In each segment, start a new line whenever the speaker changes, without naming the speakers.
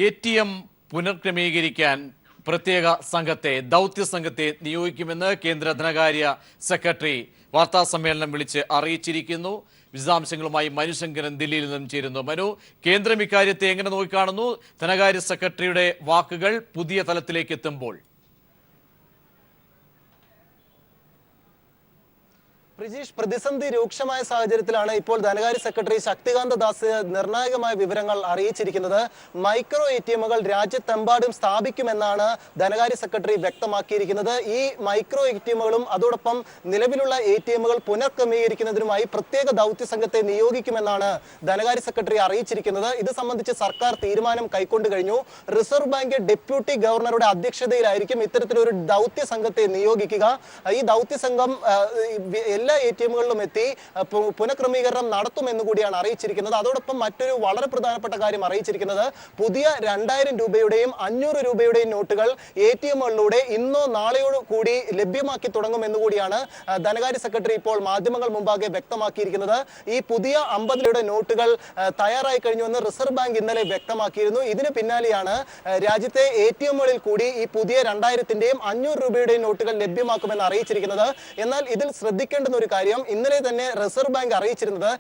ATM പുനർക്രമീകരിക്കാൻ പ്രത്യേക ദൗത്യ സംഘത്തെ നിയോഗിക്കുമെന്ന് കേന്ദ്ര ധനകാര്യ സെക്രട്ടറി വാർത്താസമ്മേളനം വിളിച്ച് അറിയിച്ചിരിക്കുന്നു. വിശദാംശങ്ങളുമായി മനുശങ്കരൻ ദില്ലിയിൽ നിന്നും ചേരുന്നു. മനു, കേന്ദ്രം ഇക്കാര്യത്തെ എങ്ങനെ നോക്കിക്കാണുന്നു? ധനകാര്യ സെക്രട്ടറിയുടെ വാക്കുകൾ പുതിയ തലത്തിലേക്ക് എത്തുമ്പോൾ
പ്രജീഷ്, പ്രതിസന്ധി രൂക്ഷമായ സാഹചര്യത്തിലാണ് ഇപ്പോൾ ധനകാര്യ സെക്രട്ടറി ശക്തികാന്ത ദാസ് നിർണായകമായ വിവരങ്ങൾ അറിയിച്ചിരിക്കുന്നത്. മൈക്രോ ATMകൾ രാജ്യത്തെമ്പാടും സ്ഥാപിക്കുമെന്നാണ് ധനകാര്യ സെക്രട്ടറി വ്യക്തമാക്കിയിരിക്കുന്നത്. ഈ മൈക്രോ ATMകളും അതോടൊപ്പം നിലവിലുള്ള ATMകൾ പുനർക്രമീകരിക്കുന്നതിനുമായി പ്രത്യേക ദൗത്യ സംഘത്തെ നിയോഗിക്കുമെന്നാണ് ധനകാര്യ സെക്രട്ടറി അറിയിച്ചിരിക്കുന്നത്. ഇത് സംബന്ധിച്ച് സർക്കാർ തീരുമാനം കൈക്കൊണ്ടു കഴിഞ്ഞു. റിസർവ് ബാങ്ക് ഡെപ്യൂട്ടി ഗവർണറുടെ അധ്യക്ഷതയിലായിരിക്കും ഇത്തരത്തിലൊരു ദൗത്യ സംഘത്തെ നിയോഗിക്കുക. ഈ ദൗത്യ സംഘം എല്ലാ ATMകളിലും എത്തി പുനഃക്രമീകരണം നടത്തുമെന്ന് കൂടിയാണ് അറിയിച്ചിരിക്കുന്നത്. അതോടൊപ്പം മറ്റൊരു വളരെ പ്രധാനപ്പെട്ട കാര്യം അറിയിച്ചിരിക്കുന്നത്, പുതിയ 2000 രൂപയുടെയും 500 രൂപയുടെയും നോട്ടുകൾ ATMകളിലൂടെ ഇന്നോ നാളെയോ കൂടി ലഭ്യമാക്കി തുടങ്ങുമെന്ന് കൂടിയാണ് ധനകാര്യ സെക്രട്ടറി ഇപ്പോൾ മാധ്യമങ്ങൾ മുമ്പാകെ വ്യക്തമാക്കിയിരിക്കുന്നത്. ഈ പുതിയ 50 രൂപയുടെ നോട്ടുകൾ തയ്യാറായി കഴിഞ്ഞുവെന്ന് റിസർവ് ബാങ്ക് ഇന്നലെ വ്യക്തമാക്കിയിരുന്നു. ഇതിന് പിന്നാലെയാണ് രാജ്യത്തെ ATMകളിൽ കൂടി ഈ പുതിയ 2000-ന്റെയും 500 രൂപയുടെയും നോട്ടുകൾ ലഭ്യമാക്കുമെന്ന് അറിയിച്ചിരിക്കുന്നത്. എന്നാൽ ഇതിൽ ശ്രദ്ധിക്കേണ്ടുന്ന ഒരു കാര്യം, ഇന്നലെ തന്നെ റിസർവ് ബാങ്ക് അറിയിച്ചിരുന്നത്,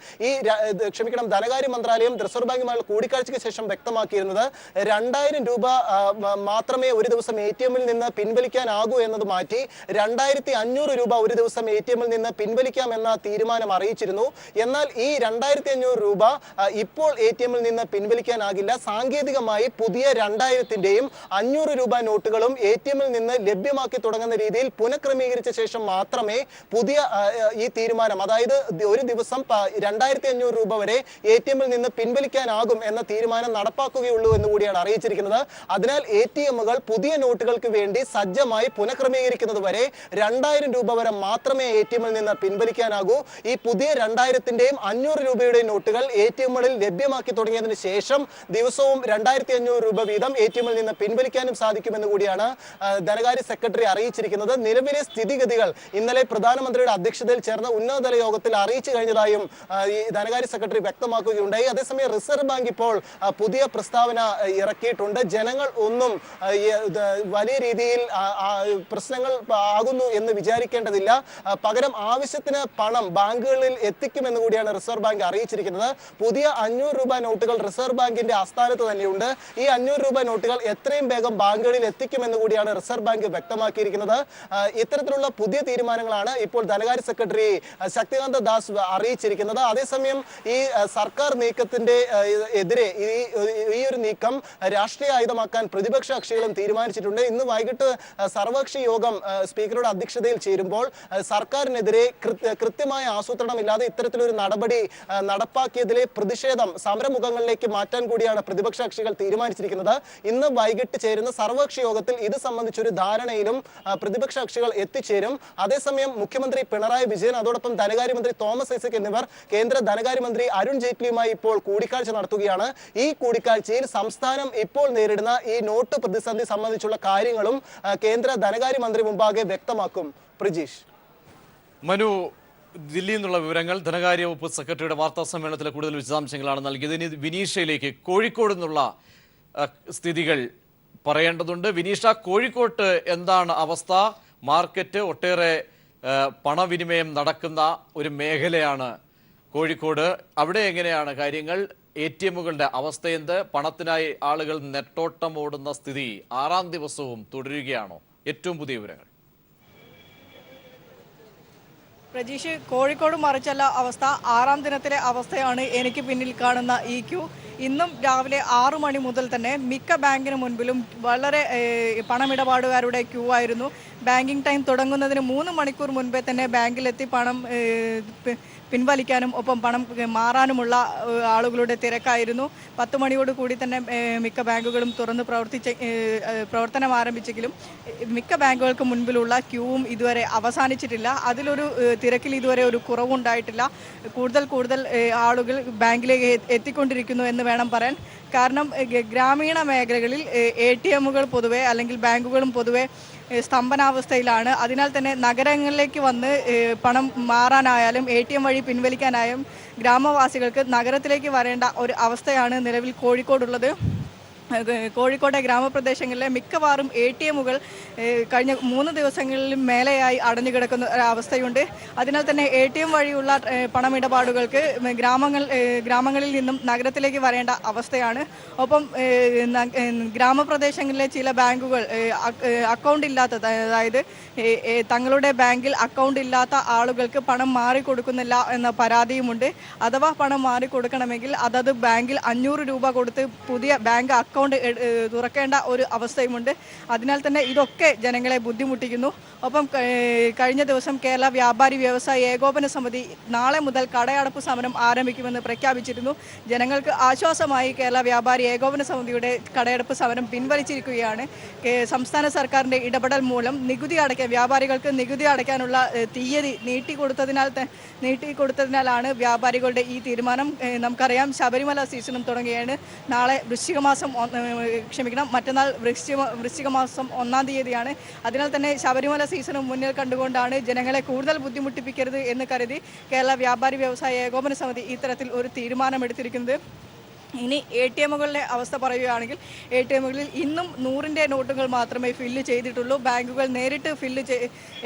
ധനകാര്യ മന്ത്രാലയം റിസർവ് ബാങ്കുമായുള്ള കൂടിക്കാഴ്ചയ്ക്ക് ശേഷം വ്യക്തമാക്കിയിരുന്നത് 2000 രൂപ മാത്രമേ ഒരു ദിവസം ATMൽ നിന്ന് പിൻവലിക്കാനാകൂ എന്നത് മാറ്റി 2500 രൂപ ഒരു ദിവസം ATMൽ നിന്ന് പിൻവലിക്കാം എന്ന തീരുമാനം അറിയിച്ചിരുന്നു. എന്നാൽ ഈ 2500 രൂപ ഇപ്പോൾ ATMൽ നിന്ന് പിൻവലിക്കാനാകില്ല. സാങ്കേതികമായി പുതിയ 2000-ന്റെയും 500 രൂപ നോട്ടുകളും ATMൽ നിന്ന് ലഭ്യമാക്കി തുടങ്ങുന്ന രീതിയിൽ പുനഃക്രമീകരിച്ച ശേഷം മാത്രമേ പുതിയ ഈ തീരുമാനം, അതായത് ഒരു ദിവസം 2500 രൂപ വരെ ATMൽ നിന്ന് പിൻവലിക്കാനാകും എന്ന തീരുമാനം നടപ്പാക്കുകയുള്ളൂ എന്ന് കൂടിയാണ് അറിയിച്ചിരിക്കുന്നത്. അതിനാൽ ATMകൾ പുതിയ നോട്ടുകൾക്ക് വേണ്ടി സജ്ജമായി പുനഃക്രമീകരിക്കുന്നത് വരെ 2000 രൂപ വരെ മാത്രമേ ATMൽ നിന്ന് പിൻവലിക്കാനാകൂ. ഈ പുതിയ 2000-ന്റെയും 500 രൂപയുടെയും നോട്ടുകൾ ATMകളിൽ ലഭ്യമാക്കി തുടങ്ങിയതിന് ശേഷം ദിവസവും 2500 രൂപ വീതം ATMൽ നിന്ന് പിൻവലിക്കാനും സാധിക്കുമെന്ന് കൂടിയാണ് ധനകാര്യ സെക്രട്ടറി അറിയിച്ചിരിക്കുന്നത്. നിലവിലെ സ്ഥിതിഗതികൾ ഇന്നലെ പ്രധാനമന്ത്രിയുടെ അധ്യക്ഷതയിൽ ചേർന്ന ഉന്നതതല യോഗത്തിൽ അറിയിച്ചു കഴിഞ്ഞതായും ഈ ധനകാര്യ സെക്രട്ടറി വ്യക്തമാക്കുകയുണ്ടായി. അതേസമയം റിസർവ് ബാങ്ക് ഇപ്പോൾ പുതിയ പ്രസ്താവന ഇറക്കിയിട്ടുണ്ട്. ജനങ്ങൾ ഒന്നും വലിയ രീതിയിൽ പ്രശ്നങ്ങൾ ആകുന്നു എന്ന് വിചാരിക്കേണ്ടതില്ല. പകരം ആവശ്യത്തിന് പണം ബാങ്കുകളിൽ എത്തിക്കുമെന്ന് കൂടിയാണ് റിസർവ് ബാങ്ക് അറിയിച്ചിരിക്കുന്നത്. പുതിയ 500 രൂപ നോട്ടുകൾ റിസർവ് ബാങ്കിന്റെ ആസ്ഥാനത്ത് തന്നെയുണ്ട്. ഈ 500 രൂപ നോട്ടുകൾ എത്രയും വേഗം ബാങ്കുകളിൽ എത്തിക്കുമെന്ന് കൂടിയാണ് റിസർവ് ബാങ്ക് വ്യക്തമാക്കിയിരിക്കുന്നത്. ഇത്തരത്തിലുള്ള പുതിയ തീരുമാനങ്ങളാണ് ഇപ്പോൾ ധനകാര്യ സെക്രട്ടറി ശക്തികാന്ത ദാസ് അറിയിച്ചിരിക്കുന്നത്. അതേസമയം ഈ സർക്കാർ നീക്കത്തിന്റെ എതിരെ ഈ ഒരു നീക്കം രാഷ്ട്രീയ ആയുധമാക്കാൻ പ്രതിപക്ഷ കക്ഷികളും തീരുമാനിച്ചിട്ടുണ്ട്. ഇന്ന് വൈകിട്ട് സർവകക്ഷി യോഗം സ്പീക്കറുടെ അധ്യക്ഷതയിൽ ചേരുമ്പോൾ സർക്കാരിനെതിരെ കൃത്യമായ ആസൂത്രണമില്ലാതെ ഇത്തരത്തിലൊരു നടപടി നടപ്പാക്കിയതിലെ പ്രതിഷേധം സമരമുഖങ്ങളിലേക്ക് മാറ്റാൻ കൂടിയാണ് പ്രതിപക്ഷ കക്ഷികൾ തീരുമാനിച്ചിരിക്കുന്നത്. ഇന്ന് വൈകിട്ട് ചേരുന്ന സർവകക്ഷി യോഗത്തിൽ ഇത് സംബന്ധിച്ചൊരു ധാരണയിലും പ്രതിപക്ഷ കക്ഷികൾ എത്തിച്ചേരും. അതേസമയം മുഖ്യമന്ത്രി പിണറായി വിജയൻ, അതോടൊപ്പം ധനകാര്യമന്ത്രി തോമസ് ഐസക് എന്നിവർ കേന്ദ്ര ധനകാര്യമന്ത്രി അരുൺ ജെയ്റ്റ്ലിയുമായി ഇപ്പോൾ കൂടിക്കാഴ്ച നടത്തുകയാണ്. ഈ കൂടിക്കാഴ്ചയിൽ സംസ്ഥാനം ഇപ്പോൾ നേരിടുന്ന ഈ നോട്ട് പ്രതിസന്ധി സംബന്ധിച്ചുള്ള കാര്യങ്ങളും കേന്ദ്ര ധനകാര്യമന്ത്രി മുമ്പാകെ വ്യക്തമാക്കും. പ്രജീഷ്,
മനു, ദില്ലിയിൽ നിന്നുള്ള വിവരങ്ങൾ ധനകാര്യ വകുപ്പ് സെക്രട്ടറിയുടെ വാർത്താ സമ്മേളനത്തിലെ കൂടുതൽ വിശദാംശങ്ങളാണ് നൽകിയത്. ഇനി വിനീഷയിലേക്ക്, കോഴിക്കോട് നിന്നുള്ള സ്ഥിതികൾ പറയേണ്ടതുണ്ട്. വിനീഷ, കോഴിക്കോട്ട് എന്താണ് അവസ്ഥ? മാർക്കറ്റ് ഒട്ടേറെ പണവിനിമയം നടക്കുന്ന ഒരു മേഖലയാണ് കോഴിക്കോട്. അവിടെ എങ്ങനെയാണ് കാര്യങ്ങൾ? ATMകളുടെ അവസ്ഥ എന്ത്? പണത്തിനായി ആളുകൾ നെട്ടോട്ടം ഓടുന്ന സ്ഥിതി 6ാം ദിവസവും തുടരുകയാണോ? ഏറ്റവും പുതിയ വിവരങ്ങൾ.
പ്രജീഷ്, കോഴിക്കോട് മറിച്ചല്ല അവസ്ഥ. 6ാം ദിനത്തിലെ അവസ്ഥയാണ് എനിക്ക് പിന്നിൽ കാണുന്ന ഈ ക്യൂ. ഇന്നും രാവിലെ 6 മണി മുതൽ തന്നെ മിക്ക ബാങ്കിന് മുൻപിലും വളരെ പണമിടപാടുകാരുടെ ക്യൂ ആയിരുന്നു. ബാങ്കിംഗ് ടൈം തുടങ്ങുന്നതിന് 3 മണിക്കൂർ മുൻപേ തന്നെ ബാങ്കിലെത്തി പണം പിൻവലിക്കാനും ഒപ്പം പണം മാറാനുമുള്ള ആളുകളുടെ തിരക്കായിരുന്നു. 10 മണിയോട് കൂടി തന്നെ മിക്ക ബാങ്കുകളും തുറന്ന് പ്രവർത്തനം ആരംഭിച്ചെങ്കിലും മിക്ക ബാങ്കുകൾക്ക് മുൻപിലുള്ള ക്യൂവും ഇതുവരെ അവസാനിച്ചിട്ടില്ല. അതിലൊരു തിരക്കിൽ ഇതുവരെ ഒരു കുറവുണ്ടായിട്ടില്ല. കൂടുതൽ ആളുകൾ ബാങ്കിലേക്ക് എത്തിക്കൊണ്ടിരിക്കുന്നു എന്ന് വേണം പറയാൻ. കാരണം ഗ്രാമീണ മേഖലകളിൽ ATMകൾ പൊതുവെ അല്ലെങ്കിൽ ബാങ്കുകളും പൊതുവെ സ്തംഭനാവസ്ഥയിലാണ്. അതിനാൽ തന്നെ നഗരങ്ങളിലേക്ക് വന്ന് പണം മാറാനായാലും ATM വഴി പിൻവലിക്കാനായും ഗ്രാമവാസികൾക്ക് നഗരത്തിലേക്ക് വരേണ്ട ഒരു അവസ്ഥയാണ് നിലവിൽ കോഴിക്കോടുള്ളത്. കോഴിക്കോട്ടെ ഗ്രാമപ്രദേശങ്ങളിലെ മിക്കവാറും ATMകൾ കഴിഞ്ഞ 3 ദിവസങ്ങളിലും മേലെയായി അടഞ്ഞു കിടക്കുന്ന ഒരവസ്ഥയുണ്ട്. അതിനാൽ തന്നെ ATM വഴിയുള്ള പണമിടപാടുകൾക്ക് ഗ്രാമങ്ങളിൽ നിന്നും നഗരത്തിലേക്ക് വരേണ്ട അവസ്ഥയാണ്. ഒപ്പം ഗ്രാമപ്രദേശങ്ങളിലെ ചില ബാങ്കുകൾ അക്കൗണ്ട് ഇല്ലാത്ത, അതായത് തങ്ങളുടെ ബാങ്കിൽ അക്കൗണ്ട് ഇല്ലാത്ത ആളുകൾക്ക് പണം മാറിക്കൊടുക്കുന്നില്ല എന്ന പരാതിയുമുണ്ട്. അഥവാ പണം മാറിക്കൊടുക്കണമെങ്കിൽ അതത് ബാങ്കിൽ 500 രൂപ കൊടുത്ത് പുതിയ ബാങ്ക് അക്കൗണ്ട് തുറക്കേണ്ട ഒരു അവസ്ഥയുമുണ്ട്. അതിനാൽ തന്നെ ഇതൊക്കെ ജനങ്ങളെ ബുദ്ധിമുട്ടിക്കുന്നു. ഒപ്പം കഴിഞ്ഞ ദിവസം കേരള വ്യാപാരി വ്യവസായ ഏകോപന സമിതി നാളെ മുതൽ കടയടപ്പ് സമരം ആരംഭിക്കുമെന്ന് പ്രഖ്യാപിച്ചിരുന്നു. ജനങ്ങൾക്ക് ആശ്വാസമായി കേരള വ്യാപാരി ഏകോപന സമിതിയുടെ കടയടപ്പ് സമരം പിൻവലിച്ചിരിക്കുകയാണ്. സംസ്ഥാന സർക്കാരിൻ്റെ ഇടപെടൽ മൂലം വ്യാപാരികൾക്ക് നികുതി അടയ്ക്കാനുള്ള തീയതി നീട്ടിക്കൊടുത്തതിനാലാണ് വ്യാപാരികളുടെ ഈ തീരുമാനം. നമുക്കറിയാം, ശബരിമല സീസണും തുടങ്ങുകയാണ്. നാളെ മറ്റന്നാൾ വൃശ്ചിക മാസം 1-ാം തീയതിയാണ്. അതിനാൽ തന്നെ ശബരിമല സീസണും മുന്നിൽ കണ്ടുകൊണ്ടാണ് ജനങ്ങളെ കൂടുതൽ ബുദ്ധിമുട്ടിപ്പിക്കരുത് എന്ന് കരുതി കേരള വ്യാപാരി വ്യവസായ ഏകോപന സമിതി ഇത്തരത്തിൽ ഒരു തീരുമാനമെടുത്തിരിക്കുന്നത്. ഇനി ATMകളുടെ അവസ്ഥ പറയുകയാണെങ്കിൽ ATMകളിൽ ഇന്നും 100-ന്റെ നോട്ടുകൾ മാത്രമേ ഫില്ല് ചെയ്തിട്ടുള്ളൂ. ബാങ്കുകൾ നേരിട്ട്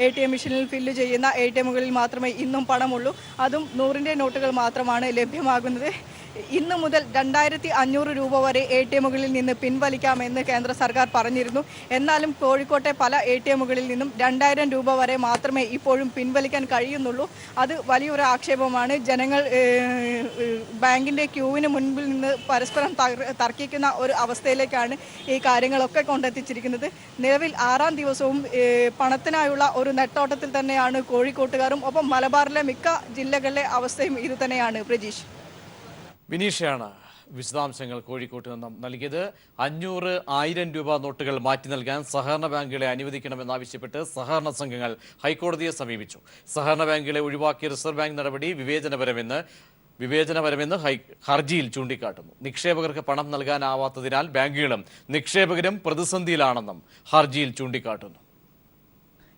ATM മെഷീനിൽ ഫില്ല് ചെയ്യുന്ന ATMകളിൽ മാത്രമേ ഇന്നും പണമുള്ളൂ. അതും 100-ന്റെ നോട്ടുകൾ മാത്രമാണ് ലഭ്യമാകുന്നത്. ഇന്നു മുതൽ 2500 രൂപ വരെ ATMകളിൽ നിന്ന് പിൻവലിക്കാമെന്ന് കേന്ദ്ര സർക്കാർ പറഞ്ഞിരുന്നു. എന്നാലും കോഴിക്കോട്ടെ പല ATMകളിൽ നിന്നും 2000 രൂപ വരെ മാത്രമേ ഇപ്പോഴും പിൻവലിക്കാൻ കഴിയുന്നുള്ളൂ. അത് വലിയൊരു ആക്ഷേപമാണ്. ജനങ്ങൾ ബാങ്കിൻ്റെ ക്യൂവിന് മുൻപിൽ നിന്ന് പരസ്പരം തർക്കിക്കുന്ന ഒരു അവസ്ഥയിലേക്കാണ് ഈ കാര്യങ്ങളൊക്കെ കൊണ്ടെത്തിച്ചിരിക്കുന്നത്. നിലവിൽ 6-ാം ദിവസവും പണത്തിനായുള്ള ഒരു നെട്ടോട്ടത്തിൽ തന്നെയാണ് കോഴിക്കോട്ടുകാരും. ഒപ്പം മലബാറിലെ മിക്ക ജില്ലകളിലെ അവസ്ഥയും ഇത് തന്നെയാണ്. പ്രജീഷ്.
വിനീഷയാണ് വിശദാംശങ്ങൾ കോഴിക്കോട്ട് നിന്നും നൽകിയത്. 500, 1000 രൂപ നോട്ടുകൾ മാറ്റി നൽകാൻ സഹകരണ ബാങ്കുകളെ അനുവദിക്കണമെന്നാവശ്യപ്പെട്ട് സഹകരണ സംഘങ്ങൾ ഹൈക്കോടതിയെ സമീപിച്ചു. സഹകരണ ബാങ്കുകളെ ഒഴിവാക്കിയ റിസർവ് ബാങ്ക് നടപടി വിവേചനപരമെന്ന് ഹർജിയിൽ ചൂണ്ടിക്കാട്ടുന്നു. നിക്ഷേപകർക്ക് പണം നൽകാനാവാത്തതിനാൽ ബാങ്കുകളും നിക്ഷേപകരും പ്രതിസന്ധിയിലാണെന്നും ഹർജിയിൽ ചൂണ്ടിക്കാട്ടുന്നു.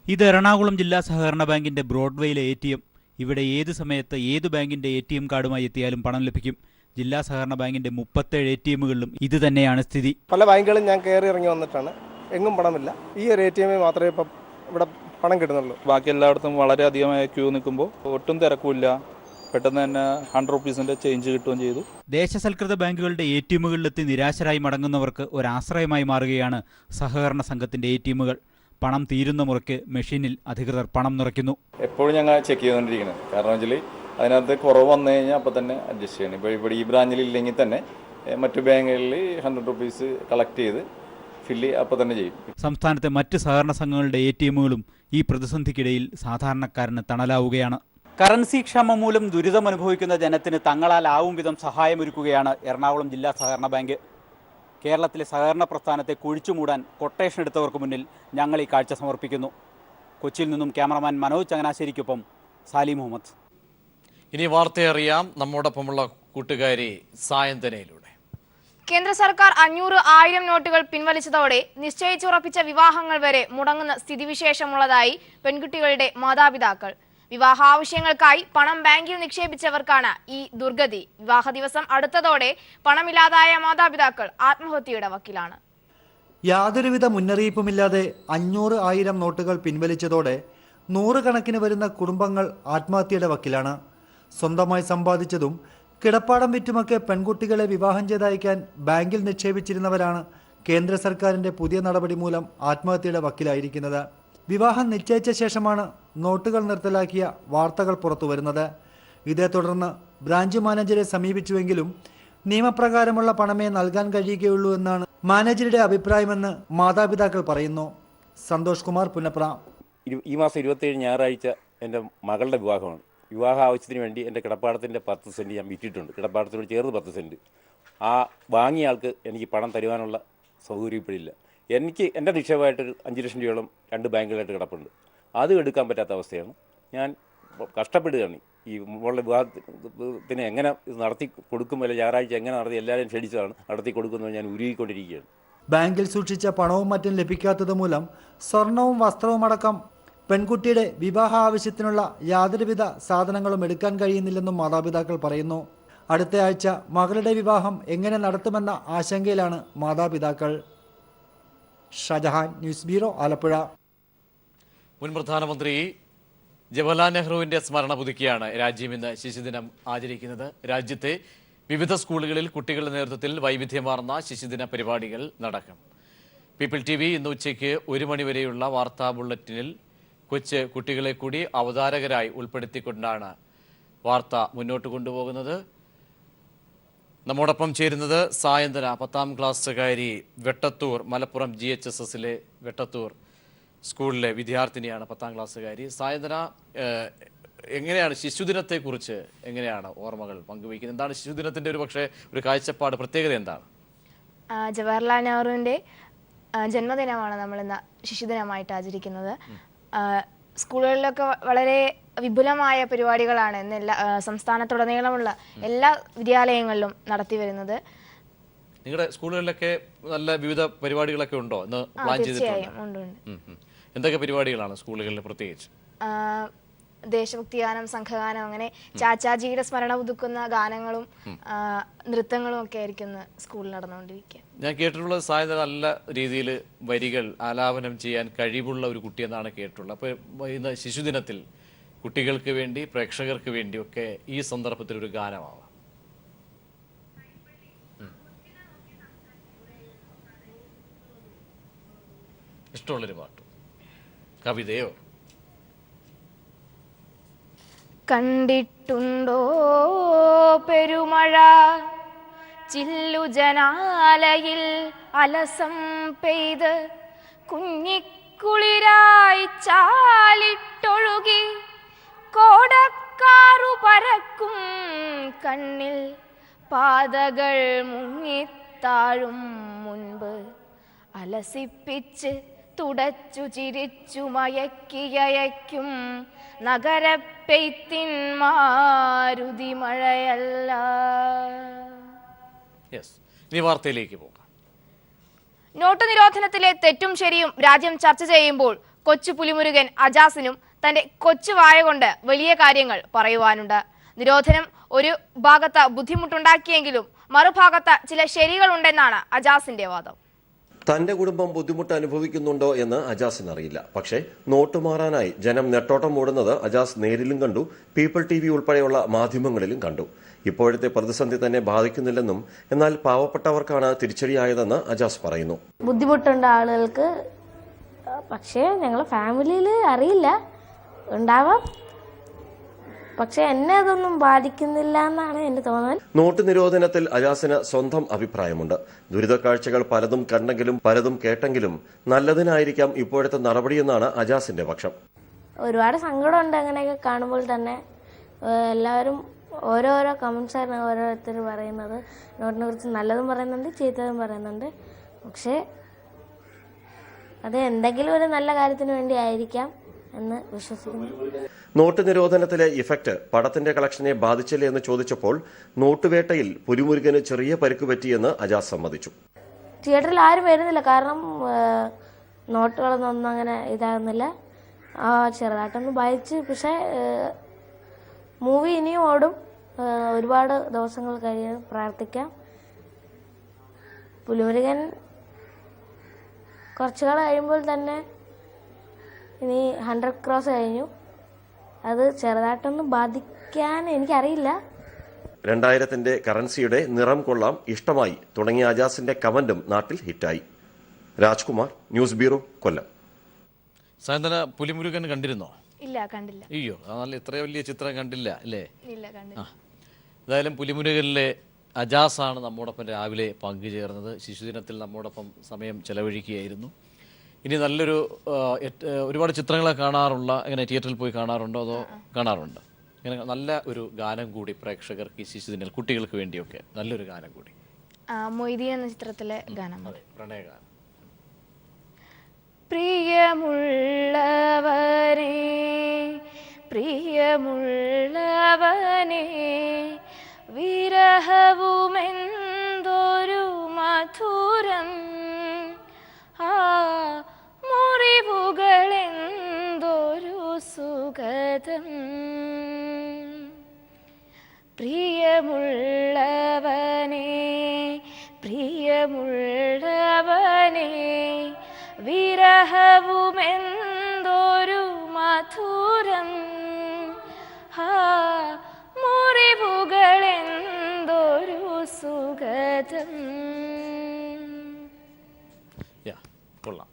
ഇത് എറണാകുളം ജില്ലാ സഹകരണ ബാങ്കിന്റെ ബ്രോഡ്വേയിലെ ATM. ഇവിടെ ഏത് സമയത്ത് ഏത് ബാങ്കിന്റെ ATM കാർഡുമായി എത്തിയാലും പണം ലഭിക്കും. ജില്ലാ സഹകരണ ബാങ്കിന്റെ 37 ATMകളിലും ഇത് തന്നെയാണ് സ്ഥിതി.
പല ബാങ്കുകളും ഞാൻ കയറി ഇറങ്ങി വന്നിട്ടാണ്, എങ്ങും പണമില്ല. ഈ ഒരു ATM മാത്രമേ ഇപ്പം ഇവിടെ പണം കിട്ടുന്നുള്ളൂ.
ബാക്കി എല്ലായിടത്തും വളരെ അധികമായ ക്യൂ നിൽക്കുമ്പോൾ ഒട്ടും തിരക്കുമില്ല. പെട്ടെന്ന് തന്നെ 100 റുപ്പീസിന്റെ ചേഞ്ച് കിട്ടുകയും ചെയ്തു.
ദേശസൽകൃത ബാങ്കുകളുടെ ATMകളിലെത്തി നിരാശരായി മടങ്ങുന്നവർക്ക് ഒരാശ്രയമായി മാറുകയാണ് സഹകരണ സംഘത്തിന്റെ ATMകൾ. പണം തീരുന്ന മുറയ്ക്ക് മെഷീനിൽ അധികൃതർ പണം നിറയ്ക്കുന്നു.
എപ്പോഴും ഞങ്ങൾ ചെക്ക് ചെയ്തുകൊണ്ടിരിക്കുന്നത്. കാരണം വെച്ചാൽ അതിനകത്ത് കുറവ് വന്നു കഴിഞ്ഞാൽ അപ്പോൾ തന്നെ അഡ്ജസ്റ്റ് ചെയ്യണം. ഇവിടെ ഈ ബ്രാഞ്ചിൽ ഇല്ലെങ്കിൽ തന്നെ മറ്റു ബാങ്കുകളിൽ 100 റുപ്പീസ് കളക്ട് ചെയ്ത് ഫില്ല് അപ്പോൾ തന്നെ ചെയ്യും.
സംസ്ഥാനത്തെ മറ്റ് സഹകരണ സംഘങ്ങളുടെ ATMകളും ഈ പ്രതിസന്ധിക്കിടയിൽ സാധാരണക്കാരന് തണലാവുകയാണ്. കറൻസി ക്ഷാമം മൂലം ദുരിതമനുഭവിക്കുന്ന ജനത്തിന് തങ്ങളാലാവും വിധം സഹായമൊരുക്കുകയാണ് എറണാകുളം ജില്ലാ സഹകരണ ബാങ്ക്. കേരളത്തിലെ സഹകരണ പ്രസ്ഥാനത്തെ കുഴിച്ചുമൂടാൻ കൊട്ടേഷൻ എടുത്തവർക്ക് മുന്നിൽ ഞങ്ങൾ ഈ കാഴ്ച സമർപ്പിക്കുന്നു. കൊച്ചിയിൽ നിന്നും ക്യാമറമാൻ മനോജ് ചങ്ങനാശ്ശേരിക്കൊപ്പം സാലി മുഹമ്മദ്.
ഇനി വാർത്തയറിയാം നമ്മോടൊപ്പമുള്ള കൂട്ടുകാരി സായന്തനയിലൂടെ.
കേന്ദ്ര സർക്കാർ 500, 1000 നോട്ടുകൾ പിൻവലിച്ചതോടെ നിശ്ചയിച്ചുറപ്പിച്ച വിവാഹങ്ങൾ വരെ മുടങ്ങുന്ന സ്ഥിതിവിശേഷമുള്ളതായി പെൺകുട്ടികളുടെ മാതാപിതാക്കൾ. വിവാഹ ആവശ്യങ്ങൾക്കായി പണം ബാങ്കിൽ നിക്ഷേപിച്ചവർക്കാണ് ഈ ദുർഗതി. വിവാഹ ദിവസം അടുത്തതോടെ പണമില്ലാതായ മാതാപിതാക്കൾ ആത്മഹത്യയുടെ വക്കിലാണ്.
യാതൊരുവിധ മുന്നറിയിപ്പുമില്ലാതെ 500, 1000 നോട്ടുകൾ പിൻവലിച്ചതോടെ 100 കണക്കിന് വരുന്ന കുടുംബങ്ങൾ ആത്മഹത്യയുടെ വക്കിലാണ്. സ്വന്തമായി സമ്പാദിച്ചതും കിടപ്പാടം വിറ്റുമൊക്കെ പെൺകുട്ടികളെ വിവാഹം ചെയ്തയക്കാൻ ബാങ്കിൽ നിക്ഷേപിച്ചിരുന്നവരാണ് കേന്ദ്ര സർക്കാരിൻ്റെ പുതിയ നടപടി മൂലം ആത്മഹത്യയുടെ വക്കിലായിരിക്കുന്നത്. വിവാഹം നിശ്ചയിച്ച ശേഷമാണ് നോട്ടുകൾ നിർത്തലാക്കിയ വാർത്തകൾ പുറത്തു വരുന്നത്. ഇതേ തുടർന്ന് ബ്രാഞ്ച് മാനേജരെ സമീപിച്ചുവെങ്കിലും നിയമപ്രകാരമുള്ള പണമേ നൽകാൻ കഴിയുകയുള്ളൂ എന്നാണ് മാനേജറുടെ അഭിപ്രായമെന്ന് മാതാപിതാക്കൾ പറയുന്നു. സന്തോഷ് കുമാർ പുന്നപ്ര.
ഈ മാസം 27 ഞായറാഴ്ച എൻ്റെ മകളുടെ വിവാഹമാണ്. വിവാഹ ആവശ്യത്തിന് വേണ്ടി എൻ്റെ കിടപ്പാടത്തിൻ്റെ 10 സെൻറ്റ് ഞാൻ വിറ്റിട്ടുണ്ട്. കിടപ്പാടത്തിനോട് ചേർന്ന് 10 സെൻറ്റ്. ആ വാങ്ങിയ ആൾക്ക് എനിക്ക് പണം തരുവാനുള്ള സൗകര്യം ഇപ്പോഴില്ല. എനിക്ക് എൻ്റെ നിക്ഷേപമായിട്ടൊരു 5 ലക്ഷം രൂപയോളം 2 ബാങ്കുകളായിട്ട് കിടപ്പുണ്ട്. അതും എടുക്കാൻ പറ്റാത്ത അവസ്ഥയാണ്. ഞാൻ കഷ്ടപ്പെടുകയാണ്. ഈ മോളുടെ വിവാഹത്തിന് എങ്ങനെ ഇത് നടത്തി കൊടുക്കും, അല്ലെ ഞായറാഴ്ച എങ്ങനെ നടത്തി എല്ലാവരും ക്ഷണിച്ചതാണ് നടത്തി കൊടുക്കുന്നത് ഞാൻ ഉരുകിക്കൊണ്ടിരിക്കുകയാണ്.
ബാങ്കിൽ സൂക്ഷിച്ച പണവും മറ്റും ലഭിക്കാത്തത് മൂലം സ്വർണവും വസ്ത്രവും അടക്കം പെൺകുട്ടിയുടെ വിവാഹ ആവശ്യത്തിനുള്ള യാതൊരുവിധ സാധനങ്ങളും എടുക്കാൻ കഴിയുന്നില്ലെന്നും മാതാപിതാക്കൾ പറയുന്നു. അടുത്ത ആഴ്ച മകളുടെ വിവാഹം എങ്ങനെ നടത്തുമെന്ന ആശങ്കയിലാണ് മാതാപിതാക്കൾ. Shajahan, news bureau, Alappuzha.
മുൻ പ്രധാനമന്ത്രി ജവഹർലാൽ നെഹ്റുവിന്റെ സ്മരണ പുതുക്കിയാണ് രാജ്യം ഇന്ന് ശിശുദിനം ആചരിക്കുന്നത്. രാജ്യത്തെ വിവിധ സ്കൂളുകളിൽ കുട്ടികളുടെ നേതൃത്വത്തിൽ വൈവിധ്യമാർന്ന ശിശുദിന പരിപാടികൾ നടക്കും. പീപ്പിൾ TV ഇന്ന് ഉച്ചയ്ക്ക് 1 മണിവരെയുള്ള വാർത്താ ബുള്ളറ്റിനിൽ കൊച്ചു കുട്ടികളെ കൂടി അവതാരകരായി ഉൾപ്പെടുത്തിക്കൊണ്ടാണ് വാർത്ത മുന്നോട്ട് കൊണ്ടുപോകുന്നത്. നമ്മോടൊപ്പം ചേരുന്നത് സായന്തന, 10ാം ക്ലാസ്സുകാരി, വെട്ടത്തൂർ, മലപ്പുറം GHSSലെ വെട്ടത്തൂർ സ്കൂളിലെ വിദ്യാർത്ഥിനിയാണ്, 10ാം ക്ലാസ്സുകാരി. സായന്തന, എങ്ങനെയാണ് ശിശുദിനത്തെക്കുറിച്ച് എങ്ങനെയാണ് ഓർമ്മകൾ പങ്കുവയ്ക്കുന്നത്? എന്താണ് ശിശുദിനത്തിൻ്റെ ഒരു കാഴ്ചപ്പാട്, പ്രത്യേകത എന്താണ്?
ജവഹർലാൽ നെഹ്റുവിൻ്റെ ജന്മദിനമാണ് നമ്മളിന്ന് ശിശുദിനമായിട്ട് ആചരിക്കുന്നത്. സ്കൂളുകളിലൊക്കെ വളരെ വിപുലമായ പരിപാടികളാണ് ഇന്ന് സംസ്ഥാനത്തുടനീളമുള്ള എല്ലാ വിദ്യാലയങ്ങളിലും നടത്തി വരുന്നത്.
നിങ്ങളുടെ സ്കൂളുകളിലൊക്കെ നല്ല വിവിധ പരിപാടികളൊക്കെ ഉണ്ടോ ഇന്ന് പ്ലാൻ ചെയ്തിട്ടുണ്ട്?
തീർച്ചയായും ഉണ്ട്.
എന്തൊക്കെ പരിപാടികളാണ് സ്കൂളുകളിൽ പ്രത്യേകിച്ച്?
ദേശഭക്തി ഗാനം, സംഘഗാനം, അങ്ങനെ ചാച്ചാജിയുടെ സ്മരണ പുതുക്കുന്ന ഗാനങ്ങളും നൃത്തങ്ങളും ഒക്കെ ആയിരിക്കും സ്കൂളിൽ നടന്നുകൊണ്ടിരിക്കുക.
ഞാൻ കേട്ടിട്ടുള്ളത് സായന്തന നല്ല രീതിയിൽ വരികൾ ആലാപനം ചെയ്യാൻ കഴിവുള്ള ഒരു കുട്ടിയെന്നാണ് കേട്ടിട്ടുള്ളത്. അപ്പോൾ ഇന്ന് ശിശുദിനത്തിൽ കുട്ടികൾക്ക് വേണ്ടി, പ്രേക്ഷകർക്ക് വേണ്ടിയൊക്കെ ഈ സന്ദർഭത്തിൽ ഒരു ഗാനമാവാം. ഇഷ്ടമുള്ളൊരു പാട്ടോ, കവിതയോ?
കണ്ടിട്ടുണ്ടോ പെരുമഴ ചില്ലുജനാലയിൽ അലസം പെയ്ത് കുഞ്ഞിക്കുളിരായി ചാലിട്ടൊഴുകി കോടക്കാറു പരക്കും കണ്ണിൽ പാതകൾ മുങ്ങിത്താഴും മുൻപ് അലസിപ്പിച്ച് തുടച്ചു ചിരിച്ചു മയക്കിയയക്കും നഗരപ്പെയ്ത്തിൻ മാരുതി മഴയല്ല.
ഇനി വാർത്തയിലേക്ക് പോകാം.
നോട്ട് നിരോധനത്തിലെ തെറ്റും ശരിയും രാജ്യം ചർച്ച ചെയ്യുമ്പോൾ കൊച്ചു പുലിമുരുകൻ അജാസിനും തന്റെ കൊച്ചു വായ കൊണ്ട് വലിയ കാര്യങ്ങൾ പറയുവാനുണ്ട്. നിരോധനം ഒരു ഭാഗത്ത് ബുദ്ധിമുട്ടുണ്ടാക്കിയെങ്കിലും മറുഭാഗത്ത് ചില ശരികളുണ്ടെന്നാണ് അജാസിന്റെ വാദം.
തന്റെ കുടുംബം ബുദ്ധിമുട്ട് അനുഭവിക്കുന്നുണ്ടോ എന്ന് അജാസിന് അറിയില്ല. പക്ഷേ നോട്ട് മാറാനായി ജനം നെട്ടോട്ടം ഓടുന്നത് അജാസ് നേരിലും കണ്ടു, പീപ്പിൾ TV ഉൾപ്പെടെയുള്ള മാധ്യമങ്ങളിലും കണ്ടു. ഇപ്പോഴത്തെ പ്രതിസന്ധി തന്നെ ബാധിക്കുന്നില്ലെന്നും എന്നാൽ പാവപ്പെട്ടവർക്കാണ് തിരിച്ചടിയായതെന്ന് അജാസ് പറയുന്നു.
ബുദ്ധിമുട്ടുണ്ട് ആളുകൾക്ക്, പക്ഷേ ഞങ്ങളെ ഫാമിലിയിൽ അറിയില്ല, ഉണ്ടാവാം, പക്ഷെ എന്നെ അതൊന്നും ബാധിക്കുന്നില്ല എന്നാണ് എന്റെ തോന്നൽ.
നോട്ട് നിരോധനത്തിൽ അജാസിന് സ്വന്തം അഭിപ്രായമുണ്ട്. ദുരിതക്കാഴ്ചകൾ പലതും കണ്ടെങ്കിലും പലതും കേട്ടെങ്കിലും നല്ലതിനായിരിക്കാം ഇപ്പോഴത്തെ നടപടിയെന്നാണ് അജാസിന്റെ പക്ഷം.
ഒരുപാട് സങ്കടമുണ്ട് അങ്ങനെയൊക്കെ കാണുമ്പോൾ തന്നെ. എല്ലാവരും ഓരോരോ കമന്റ്സ് ആണ് ഓരോരുത്തർ പറയുന്നത്. നോട്ടിനെ കുറിച്ച് നല്ലതും പറയുന്നുണ്ട്, ചീത്തതും പറയുന്നുണ്ട്. പക്ഷേ അത് എന്തെങ്കിലും ഒരു നല്ല കാര്യത്തിന് വേണ്ടി ആയിരിക്കാം എന്ന് വിശ്വസിക്കുന്നു.
നോട്ട് നിരോധനത്തിലെ ഇഫക്റ്റ് പടത്തിന്റെ കളക്ഷനെ ബാധിച്ചില്ലേ എന്ന് ചോദിച്ചപ്പോൾ നോട്ടുവേട്ടയിൽ പുലിമുരുകന് ചെറിയ പരിക്ക് പറ്റിയെന്ന് അജാസ് സമ്മതിച്ചു.
തിയേറ്ററിൽ ആരും വരുന്നില്ല, കാരണം നോട്ടുകളൊന്നും അങ്ങനെ ഇതാകുന്നില്ല. ചെറുതായിട്ടൊന്ന് ബാധിച്ച്, പക്ഷേ മൂവി ഇനിയും ഓടും. ഒരുപാട് ദിവസങ്ങൾ കഴിയും, പ്രാർത്ഥിക്കാം. പുലിമുരുകൻ കുറച്ചുകൾ കഴിയുമ്പോൾ തന്നെ ഇനി 100 ക്രോസ് കഴിഞ്ഞു. അത് ചെറുതായിട്ടൊന്നും ബാധിക്കാൻ എനിക്കറിയില്ല.
2000-ന്റെ കറൻസിയുടെ നിറം കൊള്ളാം, ഇഷ്ടമായി തുടങ്ങിയ അജാസിന്റെ കമന്റും നാട്ടിൽ ഹിറ്റായി. രാജ്കുമാർ, ന്യൂസ് ബ്യൂറോ, കൊല്ലം.
സായന്തന, പുലിമുരുകൻ കണ്ടിരുന്നോ?
ഇല്ല, കണ്ടില്ല.
അയ്യോ, നല്ല ഇത്ര വലിയ ചിത്രം കണ്ടില്ല അല്ലേ?
ഇല്ല, കണ്ടില്ല.
എന്തായാലും പുലിമുരുകനിലെ അജാസാണ് നമ്മോടൊപ്പം രാവിലെ പങ്കുചേർന്നത്. ശിശുദിനത്തിൽ നമ്മോടൊപ്പം സമയം ചെലവഴിക്കുകയായിരുന്നു. ഇനി നല്ലൊരു ഒരുപാട് ചിത്രങ്ങളെ കാണാറുള്ള, ഇങ്ങനെ തിയേറ്ററിൽ പോയി കാണാറുണ്ടോ അതോ? കാണാറുണ്ട്. ഇങ്ങനെ നല്ല ഒരു ഗാനം കൂടി പ്രേക്ഷകർക്ക് ഈ ശിശുദിനം കുട്ടികൾക്ക് വേണ്ടിയൊക്കെ നല്ലൊരു ഗാനം കൂടി.
മൊയ്തീൻ എന്ന ചിത്രത്തിലെ ഗാനം.
പ്രണയഗാനം.
പ്രിയമുള്ളവനെ പ്രിയമുള്ളവനെ വിരഹവുമെന്തൊരു മധുരം, ആ മുറിവുകളെന്തൊരു സുഗതം. പ്രിയമുള്ള ജീവനേ വിരഹവുമെന്തൊരു മധുരം മുറിവുകളെന്തൊരു സുഗതം.
കൊള്ളാം.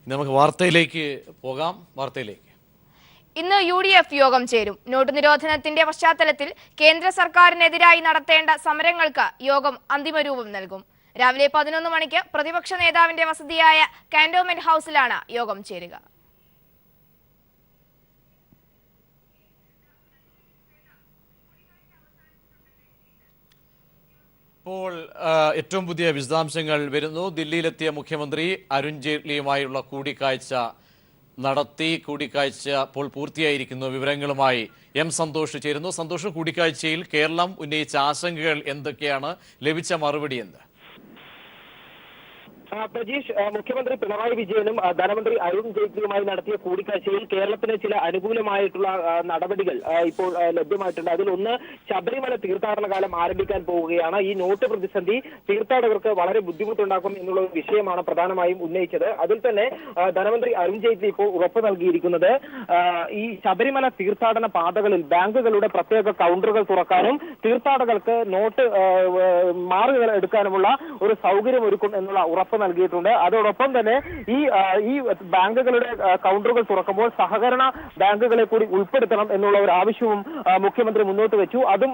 ഇനി നമുക്ക് വാർത്തയിലേക്ക് പോകാം. വാർത്തയിലേക്ക്
ഇന്ന് UDF യോഗം ചേരും. നോട്ട് നിരോധനത്തിന്റെ പശ്ചാത്തലത്തിൽ കേന്ദ്ര സർക്കാരിനെതിരായി നടത്തേണ്ട സമരങ്ങൾക്ക് യോഗം അന്തിമരൂപം നൽകും. രാവിലെ 11 മണിക്ക് പ്രതിപക്ഷ നേതാവിന്റെ വസതിയായ കാന്റോൺമെന്റ് ഹൌസിലാണ് യോഗം ചേരുക.
ഇപ്പോൾ ഏറ്റവും പുതിയ വിശദാംശങ്ങൾ വരുന്നു. ദില്ലിയിലെത്തിയ മുഖ്യമന്ത്രി അരുൺ ജെയ്റ്റ്ലിയുമായുള്ള കൂടിക്കാഴ്ച നടത്തി. കൂടിക്കാഴ്ച ഇപ്പോൾ പൂർത്തിയായിരിക്കുന്നു. വിവരങ്ങളുമായി സന്തോഷ് ചേരുന്നു. സന്തോഷ്, കൂടിക്കാഴ്ചയിൽ കേരളം ഉന്നയിച്ച ആശങ്കകൾ എന്തൊക്കെയാണ്? ലഭിച്ച മറുപടി എന്ത്?
പ്രജീഷ്, മുഖ്യമന്ത്രി പിണറായി വിജയനും ധനമന്ത്രി അരുൺ ജെയ്റ്റ്ലിയുമായി നടത്തിയ കൂടിക്കാഴ്ചയിൽ കേരളത്തിന് ചില അനുകൂലമായിട്ടുള്ള നടപടികൾ ഇപ്പോൾ ലഭ്യമായിട്ടുണ്ട്. അതിലൊന്ന്, ശബരിമല തീർത്ഥാടന കാലം ആരംഭിക്കാൻ പോവുകയാണ്. ഈ നോട്ട് പ്രതിസന്ധി തീർത്ഥാടകർക്ക് വളരെ ബുദ്ധിമുട്ടുണ്ടാക്കും എന്നുള്ള ഒരു വിഷയമാണ് പ്രധാനമായും ഉന്നയിച്ചത്. അതിൽ തന്നെ ധനമന്ത്രി അരുൺ ജെയ്റ്റ്ലി ഇപ്പോൾ ഉറപ്പ് നൽകിയിരിക്കുന്നത് ഈ ശബരിമല തീർത്ഥാടന പാതകളിൽ ബാങ്കുകളുടെ പ്രത്യേക കൗണ്ടറുകൾ തുറക്കാനും തീർത്ഥാടകർക്ക് നോട്ട് മാറി എടുക്കാനുമുള്ള ഒരു സൗകര്യം ഒരുക്കും എന്നുള്ള ഉറപ്പ് നൽകിയിട്ടുണ്ട്. അതോടൊപ്പം തന്നെ ഈ ബാങ്കുകളുടെ കൗണ്ടറുകൾ തുറക്കുമ്പോൾ സഹകരണ ബാങ്കുകളെ കൂടി ഉൾപ്പെടുത്തണം എന്നുള്ള ഒരു ആവശ്യവും മുഖ്യമന്ത്രി മുന്നോട്ട് വെച്ചു. അതും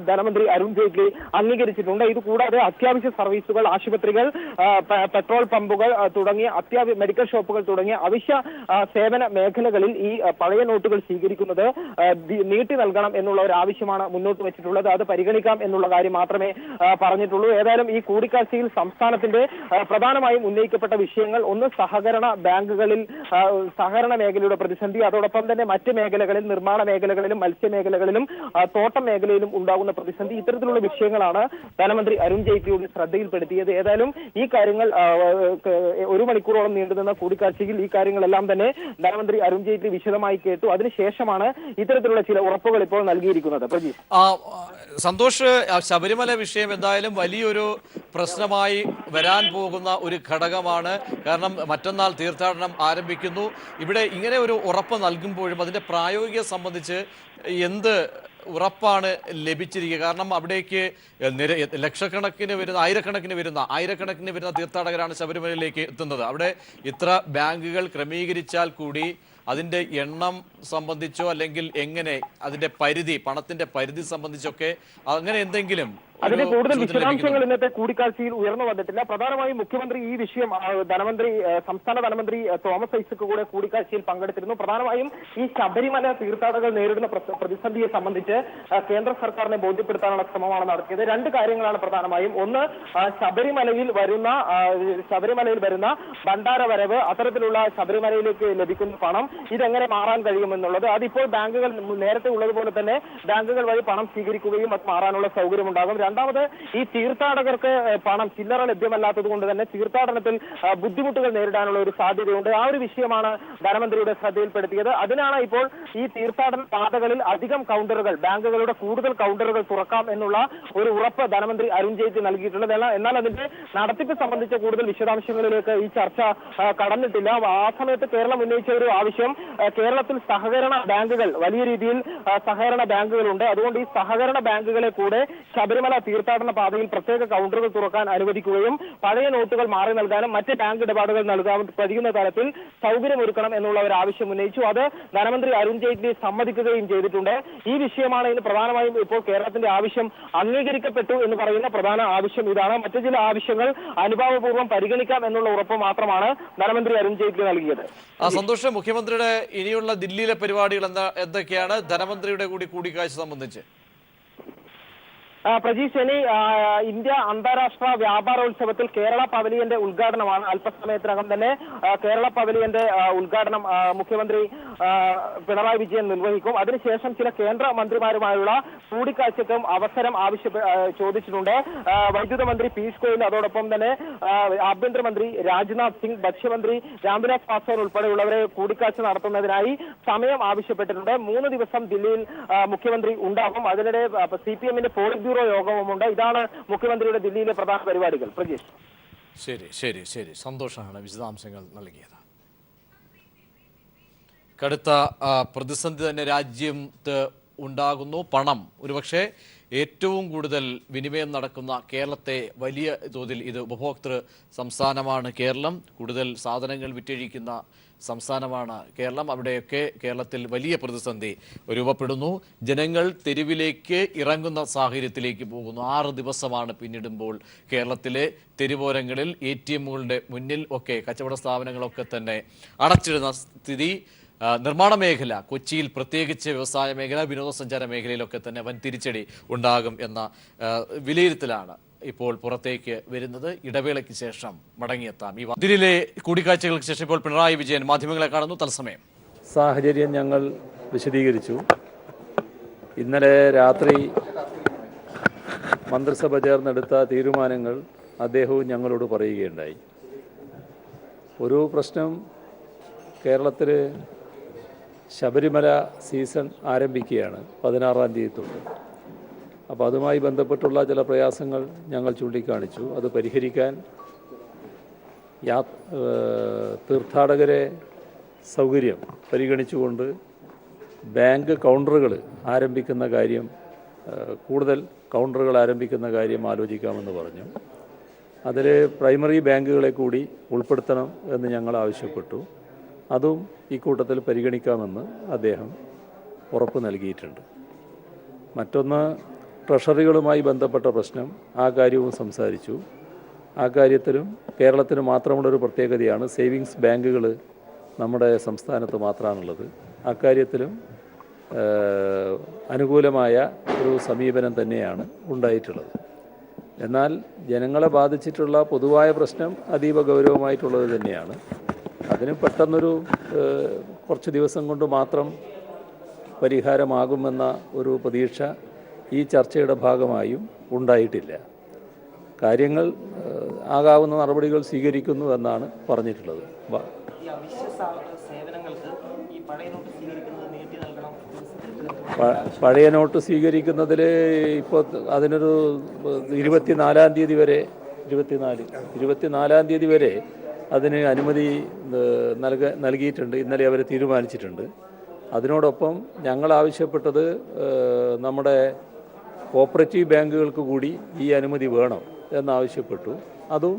ധനമന്ത്രി അരുൺ ജെയ്റ്റ്ലി അംഗീകരിച്ചിട്ടുണ്ട്. ഇതുകൂടാതെ അത്യാവശ്യ സർവീസുകൾ, ആശുപത്രികൾ, പെട്രോൾ പമ്പുകൾ തുടങ്ങിയ മെഡിക്കൽ ഷോപ്പുകൾ തുടങ്ങിയ അവശ്യ സേവന മേഖലകളിൽ ഈ പഴയ നോട്ടുകൾ സ്വീകരിക്കുന്നത് നീട്ടി നൽകണം എന്നുള്ള ഒരു ആവശ്യമാണ് മുന്നോട്ട് വെച്ചിട്ടുള്ളത്. അത് പരിഗണിക്കാം എന്നുള്ള കാര്യം മാത്രമേ പറഞ്ഞിട്ടുള്ളൂ. ഏതായാലും ഈ കൂടിക്കാഴ്ചയിൽ സംസ്ഥാനത്തിന്റെ പ്രധാനമായും ഉന്നയിക്കപ്പെട്ട വിഷയങ്ങൾ, ഒന്ന് സഹകരണ ബാങ്കുകളിൽ സഹകരണ മേഖലയുടെ പ്രതിസന്ധി, അതോടൊപ്പം തന്നെ മറ്റ് മേഖലകളിൽ നിർമ്മാണ മേഖലകളിലും മത്സ്യമേഖലകളിലും തോട്ടം മേഖലയിലും ഉണ്ടാകുന്ന പ്രതിസന്ധി, ഇത്തരത്തിലുള്ള വിഷയങ്ങളാണ് ധനമന്ത്രി അരുൺ ജെയ്റ്റ്ലിയുടെ ശ്രദ്ധയിൽപ്പെടുത്തിയത്. ഏതായാലും ഈ കാര്യങ്ങൾ 1 മണിക്കൂറോളം നീണ്ടുനിന്ന കൂടിക്കാഴ്ചയിൽ ഈ കാര്യങ്ങളെല്ലാം തന്നെ ധനമന്ത്രി അരുൺ ജെയ്റ്റ്ലി വിശദമായി കേട്ടു. അതിനുശേഷമാണ് ഇത്തരത്തിലുള്ള ചില ഉറപ്പുകൾ ഇപ്പോൾ നൽകിയിരിക്കുന്നത്. പ്രജീഷ്,
സന്തോഷ്, ശബരിമല വിഷയം എന്തായാലും വലിയൊരു പ്രശ്നമായി വരാൻ പോകുന്ന ഒരു ഘടകമാണ്. കാരണം മറ്റന്നാൾ തീർത്ഥാടനം ആരംഭിക്കുന്നു. ഇവിടെ ഇങ്ങനെ ഒരു ഉറപ്പ് നൽകുമ്പോഴും അതിന്റെ പ്രായോഗികത സംബന്ധിച്ച് എന്ത് ഉറപ്പാണ് ലഭിച്ചിരിക്കുക? കാരണം അവിടേക്ക് ലക്ഷക്കണക്കിന് വരുന്ന ആയിരക്കണക്കിന് വരുന്ന തീർത്ഥാടകരാണ് ശബരിമലയിലേക്ക് എത്തുന്നത്. അവിടെ ഇത്ര ബാങ്കുകൾ ക്രമീകരിച്ചാൽ കൂടി അതിന്റെ എണ്ണം സംബന്ധിച്ചോ അല്ലെങ്കിൽ എങ്ങനെ അതിന്റെ പരിധി, പണത്തിന്റെ പരിധി സംബന്ധിച്ചൊക്കെ അങ്ങനെ എന്തെങ്കിലും
അതിന്റെ കൂടുതൽ വിശദാംശങ്ങൾ ഇന്നത്തെ കൂടിക്കാഴ്ചയിൽ ഉയർന്നു വന്നിട്ടില്ല. പ്രധാനമായും മുഖ്യമന്ത്രി ഈ വിഷയം സംസ്ഥാന ധനമന്ത്രി തോമസ് ഐസക് കൂടെ കൂടിക്കാഴ്ചയിൽ പങ്കെടുത്തിരുന്നു. പ്രധാനമായും ഈ ശബരിമല തീർത്ഥാടകർ നേരിടുന്ന പ്രതിസന്ധിയെ സംബന്ധിച്ച് കേന്ദ്ര സർക്കാരിനെ ബോധ്യപ്പെടുത്താനുള്ള ശ്രമമാണ് നടത്തിയത്. 2 കാര്യങ്ങളാണ് പ്രധാനമായും. ഒന്ന്, ശബരിമലയിൽ വരുന്ന ഭണ്ഡാര വരവ്, അത്തരത്തിലുള്ള ശബരിമലയിലേക്ക് ലഭിക്കുന്ന പണം ഇതെങ്ങനെ മാറാൻ കഴിയുമെന്നുള്ളത്. അതിപ്പോൾ ബാങ്കുകൾ നേരത്തെ ഉള്ളതുപോലെ തന്നെ ബാങ്കുകൾ വഴി പണം സ്വീകരിക്കുകയും അത് മാറാനുള്ള സൗകര്യമുണ്ടാകും. രണ്ടാമത്, ഈ തീർത്ഥാടകർക്ക് പണം ചില്ലറ ലഭ്യമല്ലാത്തത് കൊണ്ട് തന്നെ തീർത്ഥാടനത്തിൽ ബുദ്ധിമുട്ടുകൾ നേരിടാനുള്ള ഒരു സാധ്യതയുണ്ട്. ആ ഒരു വിഷയമാണ് ധനമന്ത്രിയുടെ ശ്രദ്ധയിൽപ്പെടുത്തിയത്. അതിനാണ് ഇപ്പോൾ ഈ തീർത്ഥാടന പാതകളിൽ അധികം കൗണ്ടറുകൾ, ബാങ്കുകളുടെ കൂടുതൽ കൗണ്ടറുകൾ തുറക്കാം എന്നുള്ള ഒരു ഉറപ്പ് ധനമന്ത്രി അരുൺ ജെയ്റ്റ്ലി നൽകിയിട്ടുള്ളത്. എന്നാൽ അതിന്റെ നടത്തിപ്പ് സംബന്ധിച്ച കൂടുതൽ വിശദാംശങ്ങളിലേക്ക് ഈ ചർച്ച കടന്നിട്ടില്ല. ആ സമയത്ത് കേരളം ഉന്നയിച്ച ഒരു ആവശ്യം, കേരളത്തിൽ സഹകരണ ബാങ്കുകൾ, വലിയ രീതിയിൽ സഹകരണ ബാങ്കുകളുണ്ട്. അതുകൊണ്ട് ഈ സഹകരണ ബാങ്കുകളെ കൂടെ ശബരിമല തീർത്ഥാടന പാതയിൽ പ്രത്യേക കൗണ്ടറുകൾ തുറക്കാൻ അനുവദിക്കുകയും പഴയ നോട്ടുകൾ മാറി നൽകാനും മറ്റ് ബാങ്ക് ഇടപാടുകൾ നൽകാൻ കഴിയുന്ന തരത്തിൽ സൗകര്യമൊരുക്കണം എന്നുള്ള ഒരു ആവശ്യം ഉന്നയിച്ചു. അത് ധനമന്ത്രി അരുൺ ജെയ്റ്റ്ലി സമ്മതിക്കുകയും ചെയ്തിട്ടുണ്ട്. ഈ വിഷയമാണ് ഇന്ന് പ്രധാനമായും ഇപ്പോൾ കേരളത്തിന്റെ ആവശ്യം അംഗീകരിക്കപ്പെട്ടു എന്ന് പറയുന്ന പ്രധാന ആവശ്യം ഇതാണ്. മറ്റു ചില ആവശ്യങ്ങൾ അനുഭാവപൂർവ്വം പരിഗണിക്കാം എന്നുള്ള ഉറപ്പ് മാത്രമാണ് ധനമന്ത്രി അരുൺ ജെയ്റ്റ്ലി നൽകിയത്.
സന്തോഷം, മുഖ്യമന്ത്രിയുടെ ഇനിയുള്ള ദില്ലിയിലെ പരിപാടികൾ എന്തൊക്കെയാണ്? ധനമന്ത്രിയുടെ കൂടിക്കാഴ്ച സംബന്ധിച്ച്
പ്രജീഷ്, ഇനി ഇന്ത്യ അന്താരാഷ്ട്ര വ്യാപാരോത്സവത്തിൽ കേരള പവലിയന്റെ ഉദ്ഘാടനമാണ്. അല്പസമയത്തിനകം തന്നെ കേരള പവലിയന്റെ ഉദ്ഘാടനം മുഖ്യമന്ത്രി പിണറായി വിജയൻ നിർവഹിക്കും. അതിനുശേഷം ചില കേന്ദ്ര മന്ത്രിമാരുമായുള്ള കൂടിക്കാഴ്ചയ്ക്കും അവസരം ചോദിച്ചിട്ടുണ്ട്. വൈദ്യുത മന്ത്രി പീയൂഷ് ഗോയൽ, അതോടൊപ്പം തന്നെ ആഭ്യന്തരമന്ത്രി രാജ്നാഥ് സിംഗ്, ഭക്ഷ്യമന്ത്രി രാംവിലാസ് പാസ്വാൻ ഉൾപ്പെടെയുള്ളവരെ കൂടിക്കാഴ്ച നടത്തുന്നതിനായി സമയം ആവശ്യപ്പെട്ടിട്ടുണ്ട്. 3 ദിവസം ദില്ലിയിൽ മുഖ്യമന്ത്രി ഉണ്ടാകും. അതിനിടെ CPM-ന്റെ പോളിറ്റ് ബ്യൂറോ യോഗവുമുണ്ട്. ഇതാണ് മുഖ്യമന്ത്രിയുടെ ദില്ലിയിലെ പ്രധാന പരിപാടികൾ. പ്രജീഷ്,
ശരി ശരി ശരി, സന്തോഷമാണ് വിശദാംശങ്ങൾ നൽകിയത്. കടുത്ത പ്രതിസന്ധി തന്നെ രാജ്യത്ത് ഉണ്ടാകുന്നു. പണം ഒരുപക്ഷെ ഏറ്റവും കൂടുതൽ വിനിമയം നടക്കുന്ന കേരളത്തെ വലിയ തോതിൽ ഇത് ഉപഭോക്തൃ സംസ്ഥാനമാണ് കേരളം. കൂടുതൽ സാധനങ്ങൾ വിറ്റഴിക്കുന്ന സംസ്ഥാനമാണ് കേരളം. അവിടെയൊക്കെ കേരളത്തിൽ വലിയ പ്രതിസന്ധി രൂപപ്പെടുന്നു. ജനങ്ങൾ തെരുവിലേക്ക് ഇറങ്ങുന്ന സാഹചര്യത്തിലേക്ക് പോകുന്നു. 6 ദിവസമാണ് പിന്നിടുമ്പോൾ കേരളത്തിലെ തെരുവോരങ്ങളിൽ ATMകളുടെ മുന്നിൽ ഒക്കെ കച്ചവട സ്ഥാപനങ്ങളൊക്കെ തന്നെ അടച്ചിടുന്ന സ്ഥിതി. നിർമ്മാണ മേഖല, കൊച്ചിയിൽ പ്രത്യേകിച്ച് വ്യവസായ മേഖല, വിനോദസഞ്ചാര മേഖലയിലൊക്കെ തന്നെ വൻ തിരിച്ചടി ഉണ്ടാകും എന്ന വിലയിരുത്തലാണ് ഇപ്പോൾ പുറത്തേക്ക് വരുന്നത്. ഇടവേളയ്ക്ക് ശേഷം മടങ്ങിയെത്താം. ഈ ദില്ലിയിലെ കൂടിക്കാഴ്ചകൾക്ക് ശേഷം ഇപ്പോൾ പിണറായി വിജയൻ മാധ്യമങ്ങളെ കാണുന്നു. തത്സമയം
സാഹചര്യം ഞങ്ങൾ വിശദീകരിച്ചു. ഇന്നലെ രാത്രി മന്ത്രിസഭ ചേർന്നെടുത്ത തീരുമാനങ്ങൾ അദ്ദേഹവും ഞങ്ങളോട് പറയുകയുണ്ടായി. ഒരു പ്രശ്നം, കേരളത്തിൽ ശബരിമല സീസൺ ആരംഭിക്കുകയാണ് 16-ാം തീയതി തൊട്ട്. അപ്പോൾ അതുമായി ബന്ധപ്പെട്ടുള്ള ചില പ്രയാസങ്ങൾ ഞങ്ങൾ ചൂണ്ടിക്കാണിച്ചു. അത് പരിഹരിക്കാൻ തീർത്ഥാടകരെ സൗകര്യം പരിഗണിച്ചുകൊണ്ട് ബാങ്ക് കൗണ്ടറുകൾ ആരംഭിക്കുന്ന കാര്യം, കൂടുതൽ കൗണ്ടറുകൾ ആരംഭിക്കുന്ന കാര്യം ആലോചിക്കാമെന്ന് പറഞ്ഞു. അതിൽ പ്രൈമറി ബാങ്കുകളെ കൂടി ഉൾപ്പെടുത്തണം എന്ന് ഞങ്ങൾ ആവശ്യപ്പെട്ടു. അതും ഇക്കൂട്ടത്തിൽ പരിഗണിക്കാമെന്ന് അദ്ദേഹം ഉറപ്പ് നൽകിയിട്ടുണ്ട്. മറ്റൊന്ന്, ട്രഷറികളുമായി ബന്ധപ്പെട്ട പ്രശ്നം, ആ കാര്യവും സംസാരിച്ചു. ആ കാര്യത്തിലും കേരളത്തിന് മാത്രമുള്ളൊരു പ്രത്യേകതയാണ്, സേവിങ്സ് ബാങ്കുകൾ നമ്മുടെ സംസ്ഥാനത്ത് മാത്രമാണുള്ളത്. അക്കാര്യത്തിലും അനുകൂലമായ ഒരു സമീപനം തന്നെയാണ് ഉണ്ടായിട്ടുള്ളത്. എന്നാൽ ജനങ്ങളെ ബാധിച്ചിട്ടുള്ള പൊതുവായ പ്രശ്നം അതീവ ഗൗരവമായിട്ടുള്ളത് തന്നെയാണ്. അതിന് പെട്ടെന്നൊരു കുറച്ച് ദിവസം കൊണ്ട് മാത്രം പരിഹാരമാകുമെന്ന ഒരു പ്രതീക്ഷ ഈ ചർച്ചയുടെ ഭാഗമായും ഉണ്ടായിട്ടില്ല. കാര്യങ്ങൾ ആകാവുന്ന നടപടികൾ സ്വീകരിക്കുന്നു എന്നാണ് പറഞ്ഞിട്ടുള്ളത്. പഴയ നോട്ട് സ്വീകരിക്കുന്നതിൽ ഇപ്പോൾ അതിനൊരു 24-ാം തീയതി വരെ 24-ാം തീയതി വരെ അതിന് അനുമതി നൽകിയിട്ടുണ്ട്. ഇന്നലെ അവർ തീരുമാനിച്ചിട്ടുണ്ട്. അതിനോടൊപ്പം ഞങ്ങൾ ആവശ്യപ്പെട്ടത് നമ്മുടെ കോപ്പറേറ്റീവ് ബാങ്കുകൾക്ക് കൂടി ഈ അനുമതി വേണം എന്നാവശ്യപ്പെട്ടു. അതും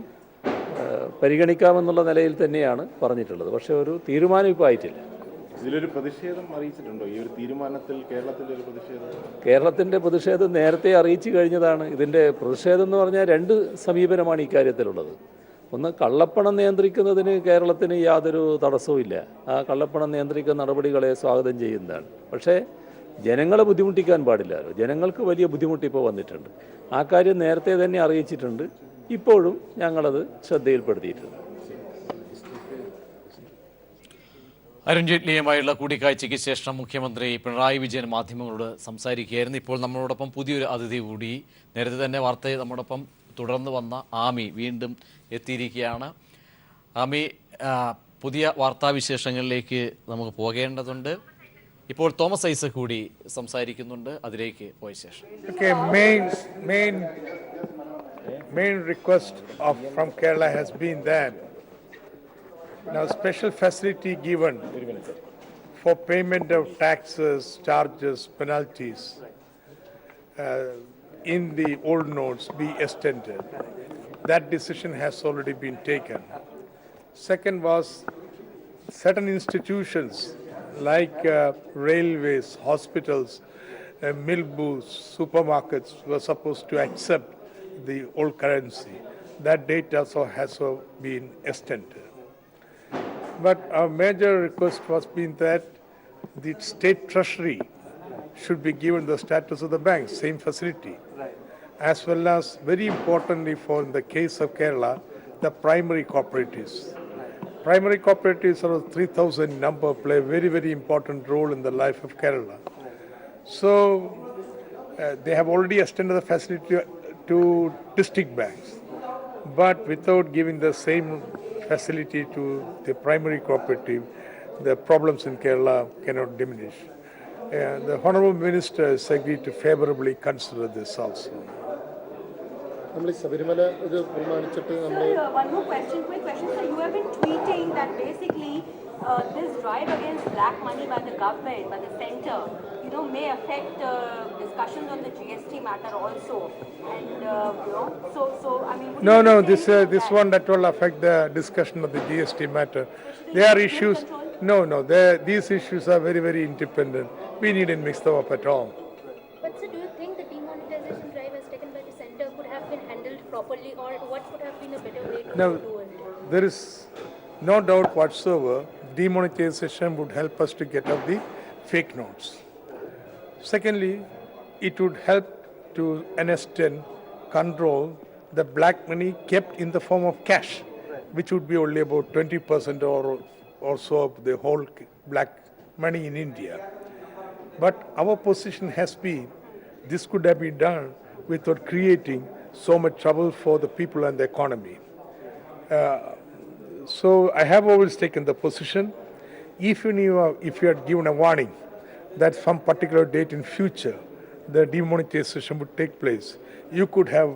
പരിഗണിക്കാമെന്നുള്ള നിലയിൽ തന്നെയാണ് പറഞ്ഞിട്ടുള്ളത്. പക്ഷേ ഒരു തീരുമാനം ഇപ്പോൾ ആയിട്ടില്ല.
ഇതിലൊരു പ്രതിഷേധം അറിയിച്ചിട്ടുണ്ടോ? ഈ ഒരു തീരുമാനത്തിൽ കേരളത്തിൻ്റെ പ്രതിഷേധം?
കേരളത്തിൻ്റെ പ്രതിഷേധം നേരത്തെ അറിയിച്ചു കഴിഞ്ഞതാണ്. ഇതിൻ്റെ പ്രതിഷേധം എന്ന് പറഞ്ഞാൽ 2 സമീപനമാണ് ഇക്കാര്യത്തിലുള്ളത്. ഒന്ന്, കള്ളപ്പണം നിയന്ത്രിക്കുന്നതിന് കേരളത്തിന് യാതൊരു തടസ്സവും ഇല്ല. ആ കള്ളപ്പണം നിയന്ത്രിക്കുന്ന നടപടികളെ സ്വാഗതം ചെയ്യുന്നതാണ്. പക്ഷേ ജനങ്ങളെ ബുദ്ധിമുട്ടിക്കാൻ പാടില്ലല്ലോ. ജനങ്ങൾക്ക് വലിയ ബുദ്ധിമുട്ടിപ്പോൾ വന്നിട്ടുണ്ട്. ആ കാര്യം നേരത്തെ തന്നെ അറിയിച്ചിട്ടുണ്ട്. ഇപ്പോഴും ഞങ്ങളത് ശ്രദ്ധയിൽപ്പെടുത്തിയിട്ടുണ്ട്.
അരുൺ ജെയ്റ്റ്ലിയുമായുള്ള കൂടിക്കാഴ്ചയ്ക്ക് ശേഷം മുഖ്യമന്ത്രി പിണറായി വിജയൻ മാധ്യമങ്ങളോട് സംസാരിക്കുകയായിരുന്നു. ഇപ്പോൾ നമ്മളോടൊപ്പം പുതിയൊരു അതിഥി കൂടി, നേരത്തെ തന്നെ വാർത്തയെ നമ്മോടൊപ്പം തുടർന്ന് വന്ന ആമി വീണ്ടും എത്തിയിരിക്കുകയാണ്. ആമി, പുതിയ വാർത്താവിശേഷങ്ങളിലേക്ക് നമുക്ക് പോകേണ്ടതുണ്ട്. ഇപ്പോൾ തോമസ് ഐസക് കൂടി സംസാരിക്കുന്നുണ്ട്. അതിലേക്ക് പോയ ശേഷം
main request from Kerala has been that now special facility given for payment of taxes, charges, penalties in the old notes be extended. That decision has already been taken. Second was certain institutions like railways, hospitals, milk booths, supermarkets were supposed to accept the old currency. That date also has been extended. But our major request was been that the state treasury should be given the status of the bank, same facility, as well as very importantly for the case of Kerala, the primary cooperatives. Primary cooperatives are 3,000 number, play a very, very important role in the life of Kerala. So they have already extended the facility to district banks, but without giving the same facility to the primary cooperative, the problems in Kerala cannot diminish. The Honourable Minister has agreed to favourably consider this also.
നമ്മൾ ശബരിമല ഇത് പ്രമാണിച്ചിട്ട് നമ്മൾ
one more question, quick question. So you have been tweeting that basically this drive against black money by the government, by the center, may affect discussions on the GST matter also. And so I mean.
No. This one that will affect the discussion of the GST matter. There are issues. No. These issues are very, very independent. We needn't mix them up at all.
But sir, do you think the demonetization drive as taken by the center could have been handled properly, or what could have been a better way to
Now,
do it?
there is no doubt whatsoever demonetization would help us to get out the fake notes. Secondly, it would help to an extent control the black money kept in the form of cash, which would be only about 20% or so of the whole black money in India. But our position has been this could have been done without creating so much trouble for the people and the economy. So I have always taken the position, if you had given a warning that some particular date in future the demonetization would take place, you could have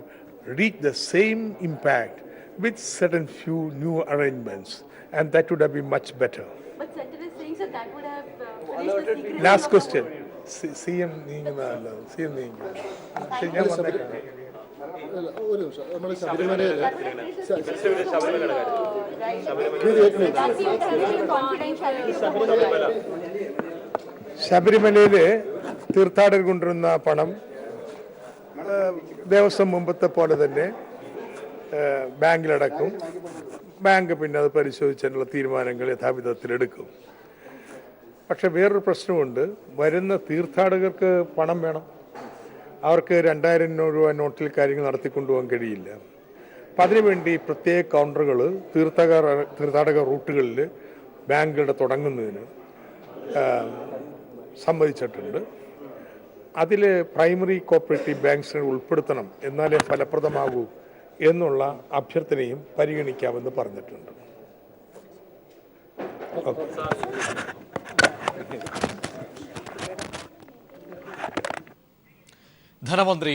reached the same impact with certain few new arrangements, and that would have been much better.
But center is saying that would have finished the secret.
Last question. CM നീങ്ങുന്നതല്ല.
ഒരു നിമിഷം നമ്മൾ ശബരിമലയിൽ
ശബരിമലയില് തീർത്ഥാടകർ കൊണ്ടുവരുന്ന പണം ദേവസ്വം മുമ്പത്തെ പോലെ തന്നെ ബാങ്കിലടക്കും. ബാങ്ക് പിന്നെ അത് പരിശോധിച്ചതിനുള്ള തീരുമാനങ്ങൾ യഥാവിധത്തിലെടുക്കും. പക്ഷെ വേറൊരു പ്രശ്നമുണ്ട്. വരുന്ന തീർത്ഥാടകർക്ക് പണം വേണം. അവർക്ക് 2000 രൂപ നോട്ടിൽ കാര്യങ്ങൾ നടത്തിക്കൊണ്ടുപോകാൻ കഴിയില്ല. അപ്പം അതിനുവേണ്ടി പ്രത്യേക കൗണ്ടറുകൾ തീർത്ഥാടക റൂട്ടുകളിൽ ബാങ്കുകളുടെ തുടങ്ങുന്നതിന് സമ്മതിച്ചിട്ടുണ്ട്. അതിൽ പ്രൈമറി കോപ്പറേറ്റീവ് ബാങ്ക്സിനെ ഉൾപ്പെടുത്തണം, എന്നാലേ ഫലപ്രദമാകൂ എന്നുള്ള അഭ്യർത്ഥനയും പരിഗണിക്കാമെന്ന് പറഞ്ഞിട്ടുണ്ട്.
ധനമന്ത്രി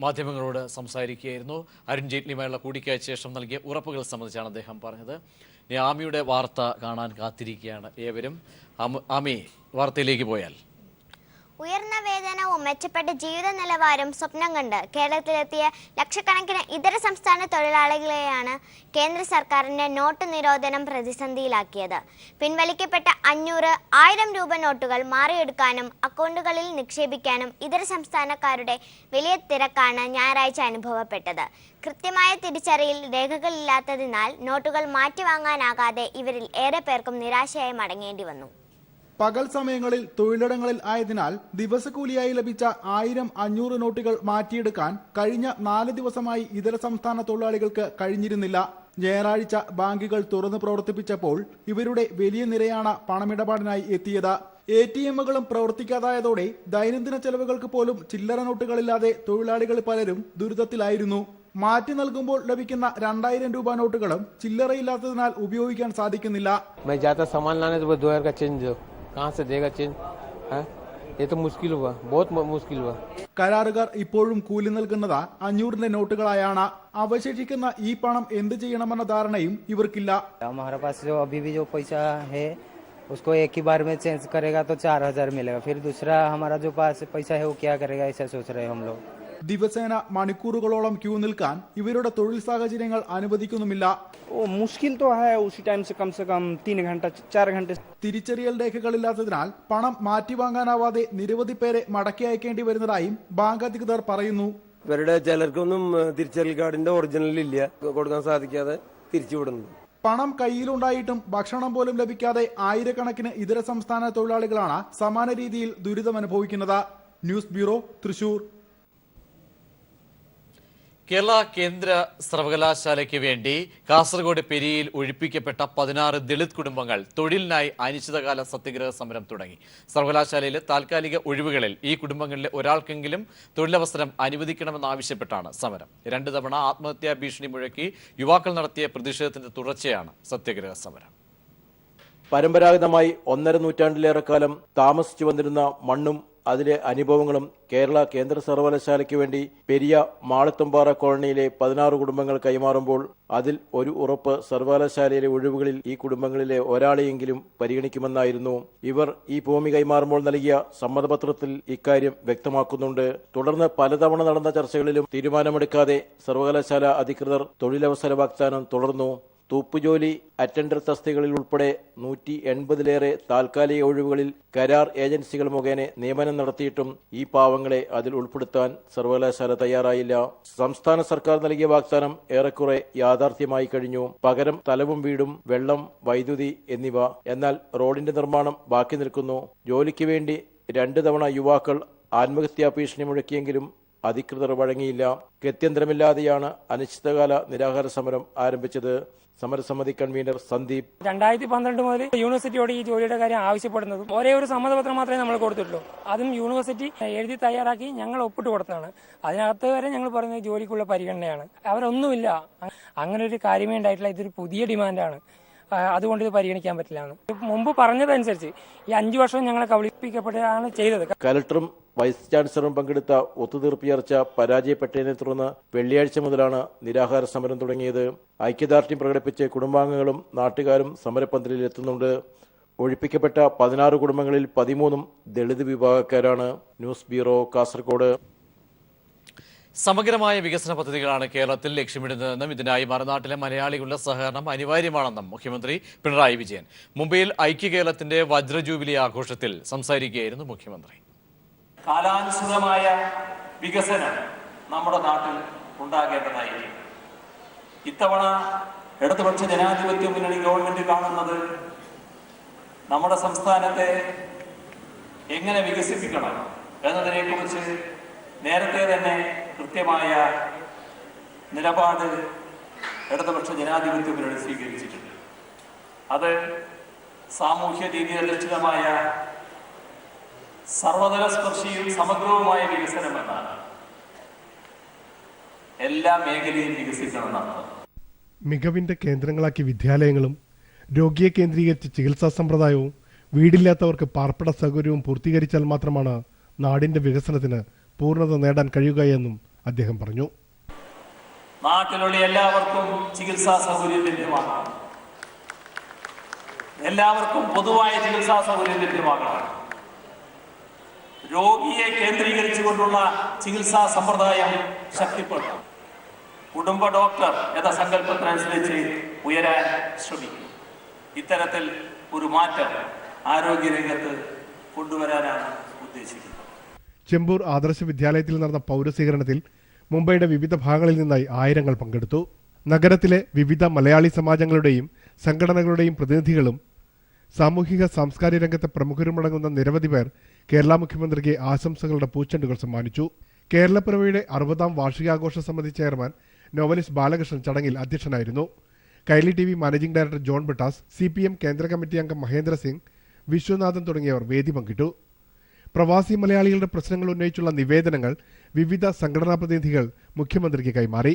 മാധ്യമങ്ങളോട് സംസാരിക്കുകയായിരുന്നു. അരുൺ ജെയ്റ്റ്ലിയുമായുള്ള കൂടിക്കാഴ്ച ശേഷം നൽകിയ ഉറപ്പുകൾ സംബന്ധിച്ചാണ് അദ്ദേഹം പറഞ്ഞത്. ഇനി ആമിയുടെ വാർത്ത കാണാൻ കാത്തിരിക്കുകയാണ് ഏവരും. ആമി, വാർത്തയിലേക്ക് പോയാൽ.
ഉയർന്ന വേതനവും മെച്ചപ്പെട്ട ജീവിത നിലവാരം സ്വപ്നം കണ്ട് കേരളത്തിലെത്തിയ ലക്ഷക്കണക്കിന് ഇതര സംസ്ഥാന തൊഴിലാളികളെയാണ് കേന്ദ്ര സർക്കാരിന്റെ നോട്ട് നിരോധനം പ്രതിസന്ധിയിലാക്കിയത്. പിൻവലിക്കപ്പെട്ട 500, 1000 രൂപ നോട്ടുകൾ മാറിയെടുക്കാനും അക്കൗണ്ടുകളിൽ നിക്ഷേപിക്കാനും ഇതര സംസ്ഥാനക്കാരുടെ വലിയ തിരക്കാണ് ഞായറാഴ്ച അനുഭവപ്പെട്ടത്. കൃത്യമായ തിരിച്ചറിയൽ രേഖകളില്ലാത്തതിനാൽ നോട്ടുകൾ മാറ്റിവാങ്ങാനാകാതെ ഇവരിൽ ഏറെ പേർക്കും നിരാശയായി മടങ്ങേണ്ടി വന്നു.
പകൽ സമയങ്ങളിൽ തൊഴിലിടങ്ങളിൽ ആയതിനാൽ ദിവസക്കൂലിയായി ലഭിച്ച 1000, 500 നോട്ടുകൾ മാറ്റിയെടുക്കാൻ കഴിഞ്ഞ 4 ദിവസമായി ഇതര സംസ്ഥാന തൊഴിലാളികൾക്ക് കഴിഞ്ഞിരുന്നില്ല. ഞായറാഴ്ച ബാങ്കുകൾ തുറന്നു പ്രവർത്തിപ്പിച്ചപ്പോൾ ഇവരുടെ വലിയ നിരയാണ് പണമിടപാടിനായി എത്തിയത്. ATMകളും പ്രവർത്തിക്കാതായതോടെ ദൈനംദിന ചെലവുകൾക്ക് പോലും ചില്ലറ നോട്ടുകളില്ലാതെ തൊഴിലാളികൾ പലരും ദുരിതത്തിലായിരുന്നു. മാറ്റി നൽകുമ്പോൾ ലഭിക്കുന്ന 2000 രൂപ നോട്ടുകളും ചില്ലറയില്ലാത്തതിനാൽ ഉപയോഗിക്കാൻ സാധിക്കുന്നില്ല. കരാറുകാർ ഇപ്പോഴും കൂലി നൽകുന്നത് 500 നോട്ടുകളായാണ്. അവശേഷിക്കുന്ന ഈ പണം എന്ത് ചെയ്യണമെന്ന ധാരണയും ഇവർക്കില്ല.
उसको एक ही बार में चेंज करेगा तो 4000 मिलेगा, फिर दूसरा हमारा जो पास पैसा है वो क्या करेगा, ऐसा सोच रहे हैं हम लोग.
ദിവസേന മണിക്കൂറുകളോളം ക്യൂ നിൽക്കാൻ ഇവരുടെ തൊഴിൽ സാഹചര്യങ്ങൾ അനുവദിക്കുന്നുമില്ല.
मुश्किल तो है, उसी टाइम से कम 3 घंटा 4 घंटे.
തിരിച്ചറിയൽ രേഖകളില്ലാത്തതിനാൽ പണം മാറ്റിവാങ്ങാനാവാതെ നിരവധി പേരെ മടക്കി അയക്കേണ്ടി വരുന്നതായും ബാങ്ക് അധികൃതർ പറയുന്നു.
ഇവരുടെ ചിലർക്കൊന്നും തിരിച്ചറിയൽ കാർഡിന്റെ ഒറിജിനൽ ഇല്ല, കൊടുക്കാൻ സാധിക്കാതെ തിരിച്ചുവിടുന്നു.
പണം കയ്യിലുണ്ടായിട്ടും ഭക്ഷണം പോലും ലഭിക്കാതെ ആയിരക്കണക്കിന് ഇതര സംസ്ഥാന തൊഴിലാളികളാണ് സമാന രീതിയിൽ ദുരിതമനുഭവിക്കുന്നത്. News bureau, Thrissur.
കേരള കേന്ദ്ര സർവകലാശാലയ്ക്ക് വേണ്ടി കാസർഗോഡ് പെരിയയിൽ ഒഴിപ്പിക്കപ്പെട്ട 16 ദളിത് കുടുംബങ്ങൾ തൊഴിലിനായി അനിശ്ചിതകാല സത്യഗ്രഹ സമരം തുടങ്ങി. സർവകലാശാലയിലെ താൽക്കാലിക ഒഴിവുകളിൽ ഈ കുടുംബങ്ങളിലെ ഒരാൾക്കെങ്കിലും തൊഴിലവസരം അനുവദിക്കണമെന്നാവശ്യപ്പെട്ടാണ് സമരം. 2 തവണ ആത്മഹത്യാ ഭീഷണി മുഴക്കി യുവാക്കൾ നടത്തിയ പ്രതിഷേധത്തിന്റെ തുടർച്ചയാണ് സത്യഗ്രഹ സമരം.
പരമ്പരാഗതമായി 1.5 നൂറ്റാണ്ടിലേറെ കാലം താമസിച്ചു വന്നിരുന്ന മണ്ണും
അതിലെ അനുഭവങ്ങളും കേരള കേന്ദ്ര സർവകലാശാലയ്ക്ക് വേണ്ടി പെരിയ മാളത്തുംപാറ കോളനിയിലെ 16 കുടുംബങ്ങൾ കൈമാറുമ്പോൾ അതിൽ ഒരു ഉറപ്പ് സർവകലാശാലയിലെ ഒഴിവുകളിൽ ഈ കുടുംബങ്ങളിലെ ഒരാളെയെങ്കിലും പരിഗണിക്കുമെന്നായിരുന്നു. ഇവർ ഈ ഭൂമി കൈമാറുമ്പോൾ നൽകിയ സമ്മതപത്രത്തിൽ ഇക്കാര്യം വ്യക്തമാക്കുന്നുണ്ട്. തുടർന്ന് പലതവണ നടന്ന ചർച്ചകളിലും തീരുമാനമെടുക്കാതെ സർവകലാശാല അധികൃതർ തൊഴിലവസര വാഗ്ദാനം തുടർന്നു. തൂപ്പുജോലി, അറ്റൻഡർ തസ്തികകളിൽ ഉൾപ്പെടെ 180-ലേറെ താൽക്കാലിക ഒഴിവുകളിൽ കരാർ ഏജൻസികൾ മുഖേന നിയമനം നടത്തിയിട്ടും ഈ പാവങ്ങളെ അതിൽ ഉൾപ്പെടുത്താൻ സർവകലാശാല തയ്യാറായില്ല. സംസ്ഥാന സർക്കാർ നൽകിയ വാഗ്ദാനം ഏറെക്കുറെ യാഥാർത്ഥ്യമായി കഴിഞ്ഞു. പകരം സ്ഥലവും വീടും, വെള്ളം, വൈദ്യുതി എന്നിവ. എന്നാൽ റോഡിന്റെ നിർമ്മാണം ബാക്കി നിൽക്കുന്നു. ജോലിക്ക് വേണ്ടി 2 തവണ യുവാക്കൾ ആത്മഹത്യാ ഭീഷണി മുഴക്കിയെങ്കിലും അധികൃതർ വഴങ്ങിയില്ല. ഗത്യന്തരമില്ലാതെയാണ് അനിശ്ചിതകാല നിരാഹാര സമരം ആരംഭിച്ചത്. സമരസമിതി കൺവീനർ സന്ദീപ്
2012 മുതൽ യൂണിവേഴ്സിറ്റിയോട് ഈ ജോലിയുടെ കാര്യം ആവശ്യപ്പെടുന്നതും ഒരേ ഒരു സമ്മതപത്രം മാത്രമേ നമ്മൾ കൊടുത്തിട്ടുള്ളൂ. അതും യൂണിവേഴ്സിറ്റി എഴുതി തയ്യാറാക്കി ഞങ്ങൾ ഒപ്പിട്ട് കൊടുത്തതാണ്. അതിനകത്ത് വരെ ഞങ്ങൾ പറയുന്നത് ജോലിക്കുള്ള പരിഗണനയാണ്. അവരൊന്നുമില്ല, അങ്ങനെ ഒരു കാര്യമേ ഉണ്ടായിട്ടില്ല. ഇതൊരു പുതിയ ഡിമാൻഡാണ്, അതുകൊണ്ട് ഇത് പരിഗണിക്കാൻ പറ്റില്ല. മുമ്പ് പറഞ്ഞതനുസരിച്ച് ഈ 5 വർഷം ഞങ്ങളെ കബളിപ്പിക്കപ്പെടുകയാണ് ചെയ്തത്.
കലക്ടറും വൈസ് ചാൻസലറും പങ്കെടുത്ത ഒത്തുതീർപ്പ് ചർച്ച പരാജയപ്പെട്ടതിനെ തുടർന്ന് വെള്ളിയാഴ്ച മുതലാണ് നിരാഹാര സമരം തുടങ്ങിയത്. ഐക്യദാർഢ്യം പ്രകടിപ്പിച്ച് കുടുംബാംഗങ്ങളും നാട്ടുകാരും സമരപന്തലിൽ എത്തുന്നുണ്ട്. ഒഴിപ്പിക്കപ്പെട്ട 16 കുടുംബങ്ങളിൽ 13 ദളിത് വിഭാഗക്കാരാണ്. News bureau, Kasaragod.
സമഗ്രമായ വികസന പദ്ധതികളാണ് കേരളത്തിൽ ലക്ഷ്യമിടുന്നതെന്നും ഇതിനായി മറുനാട്ടിലെ മലയാളികളുടെ സഹകരണം അനിവാര്യമാണെന്നും മുഖ്യമന്ത്രി പിണറായി വിജയൻ മുംബൈയിൽ ഐക്യകേരളത്തിന്റെ വജ്രജൂബിലി ആഘോഷത്തിൽ സംസാരിക്കുകയായിരുന്നു മുഖ്യമന്ത്രി.
കാലാനുസൃതമായ വികസനം നമ്മുടെ നാട്ടിൽ ഉണ്ടാകേണ്ടതായിരിക്കും. ഇത്തവണ ഇടതുപക്ഷ ജനാധിപത്യ മുന്നണി ഗവൺമെന്റ് കാണുന്നത് നമ്മുടെ സംസ്ഥാനത്തെ എങ്ങനെ വികസിപ്പിക്കണം എന്നതിനെക്കുറിച്ച് നേരത്തെ തന്നെ കൃത്യമായ നിലപാട് ഇടതുപക്ഷ ജനാധിപത്യ മുന്നണി സ്വീകരിച്ചിട്ടുണ്ട്. അത് സാമൂഹ്യ നീതിയധിഷ്ഠിതമായ സർവതല സ്പർശിയും സമഗ്രവുമായ വികസനം എന്നാണ്. എല്ലാ മേഖലയും വികസിക്കണമെന്നാണ്.
മികവിന്റെ കേന്ദ്രങ്ങളാക്കി വിദ്യാലയങ്ങളും രോഗിയെ കേന്ദ്രീകരിച്ച് ചികിത്സാ സമ്പ്രദായവും വീടില്ലാത്തവർക്ക് പാർപ്പിട സൗകര്യവും പൂർത്തീകരിച്ചാൽ മാത്രമാണ് നാടിന്റെ വികസനത്തിന് പൂർണ്ണത നേടാൻ കഴിയുകയെന്നും അദ്ദേഹം പറഞ്ഞു.
നാട്ടിലുള്ള എല്ലാവർക്കും ചികിത്സാ സൗകര്യം ലഭ്യമാകണം. എല്ലാവർക്കും പൊതുവായ ചികിത്സാ സൗകര്യം ലഭ്യമാകണം. രോഗിയെ കേന്ദ്രീകരിച്ചുകൊണ്ടുള്ള ചികിത്സാ സമ്പ്രദായം ശക്തിപ്പെടുത്തും. കുടുംബ ഡോക്ടർ എന്ന സങ്കല്പത്തിനനുസരിച്ച് ഉയരാൻ ശ്രമിക്കും. ഇത്തരത്തിൽ ഒരു മാറ്റം ആരോഗ്യരംഗത്ത് കൊണ്ടുവരാനാണ് ഉദ്ദേശിക്കുന്നത്.
ചെമ്പൂർ ആദർശ വിദ്യാലയത്തിൽ നടന്ന പൗരസ്വീകരണത്തിൽ മുംബൈയുടെ വിവിധ ഭാഗങ്ങളിൽ നിന്നായി ആയിരങ്ങൾ പങ്കെടുത്തു. നഗരത്തിലെ വിവിധ മലയാളി സമാജങ്ങളുടെയും സംഘടനകളുടെയും പ്രതിനിധികളും സാമൂഹിക സാംസ്കാരിക രംഗത്തെ പ്രമുഖരുമടങ്ങുന്ന നിരവധി പേർ കേരള മുഖ്യമന്ത്രിക്ക് ആശംസകളുടെ പൂച്ചെണ്ടുകൾ സമ്മാനിച്ചു. കേരളപ്പിറവിയുടെ 60ാം വാർഷികാഘോഷ സമിതി ചെയർമാൻ നോവലിസ്റ്റ് ബാലകൃഷ്ണൻ ചടങ്ങിൽ അധ്യക്ഷനായിരുന്നു. കൈലി TV managing director John Brittas, CPM കേന്ദ്ര കമ്മിറ്റി അംഗം മഹേന്ദ്ര സിംഗ്, വിശ്വനാഥൻ തുടങ്ങിയവർ വേദി പങ്കിട്ടു. പ്രവാസി മലയാളികളുടെ പ്രശ്നങ്ങൾ ഉന്നയിച്ചുള്ള നിവേദനങ്ങൾ വിവിധ സംഘടനാ പ്രതിനിധികൾ മുഖ്യമന്ത്രിക്ക് കൈമാറി.